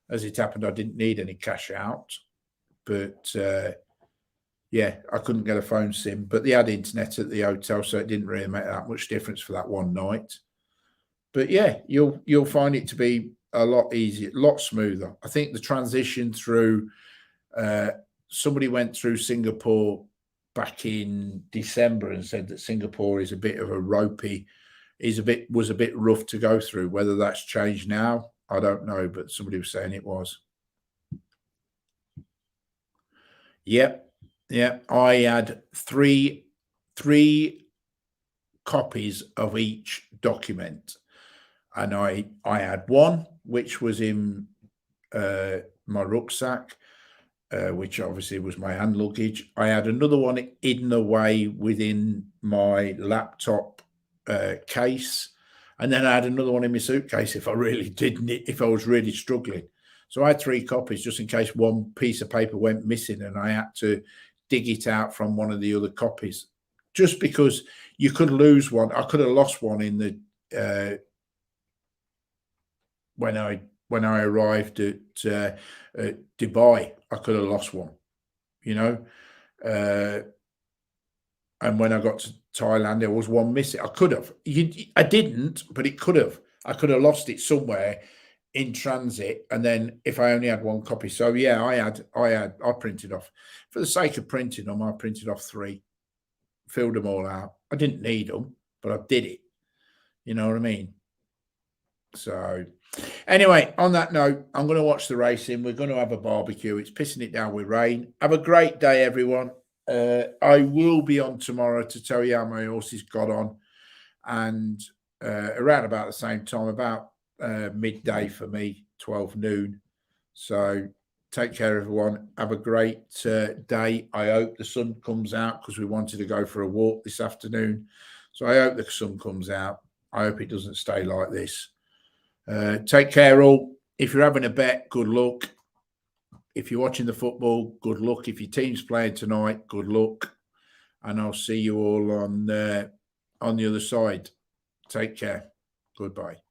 As it happened, I didn't need any cash out, but I couldn't get a phone SIM. But they had internet at the hotel, so it didn't really make that much difference for that one night. But yeah, you'll find it to be a lot easier, a lot smoother. I think the transition through, somebody went through Singapore back in December and said that Singapore is a bit of a ropey, was a bit rough to go through. Whether that's changed now, I don't know, but somebody was saying it was. Yep. I had three copies of each document. And I had one which was in my rucksack, which obviously was my hand luggage. I had another one hidden away within my laptop case, and then I had another one in my suitcase if I was really struggling. So I had 3 copies just in case one piece of paper went missing and I had to dig it out from one of the other copies. Just because you could lose one. I could have lost one in the when I arrived at Dubai. I could have lost one, and when I got to Thailand, there was one missing. I could have. I didn't, but it could have. I could have lost it somewhere in transit, and then if I only had one copy. So yeah, I printed off, for the sake of printing them, I printed off 3, filled them all out. I didn't need them, but I did it. You know what I mean? So anyway, on that note, I'm going to watch the racing. We're going to have a barbecue. It's pissing it down with rain. Have a great day, everyone. I will be on tomorrow to tell you how my horses got on, and around about the same time, about midday for me, 12 noon. So take care, everyone. Have a great day. I hope the sun comes out because we wanted to go for a walk this afternoon. So I hope the sun comes out. I hope it doesn't stay like this. Take care, all. If you're having a bet, good luck. If you're watching the football, good luck. If your team's playing tonight, good luck. And I'll see you all on the other side. Take care. Goodbye.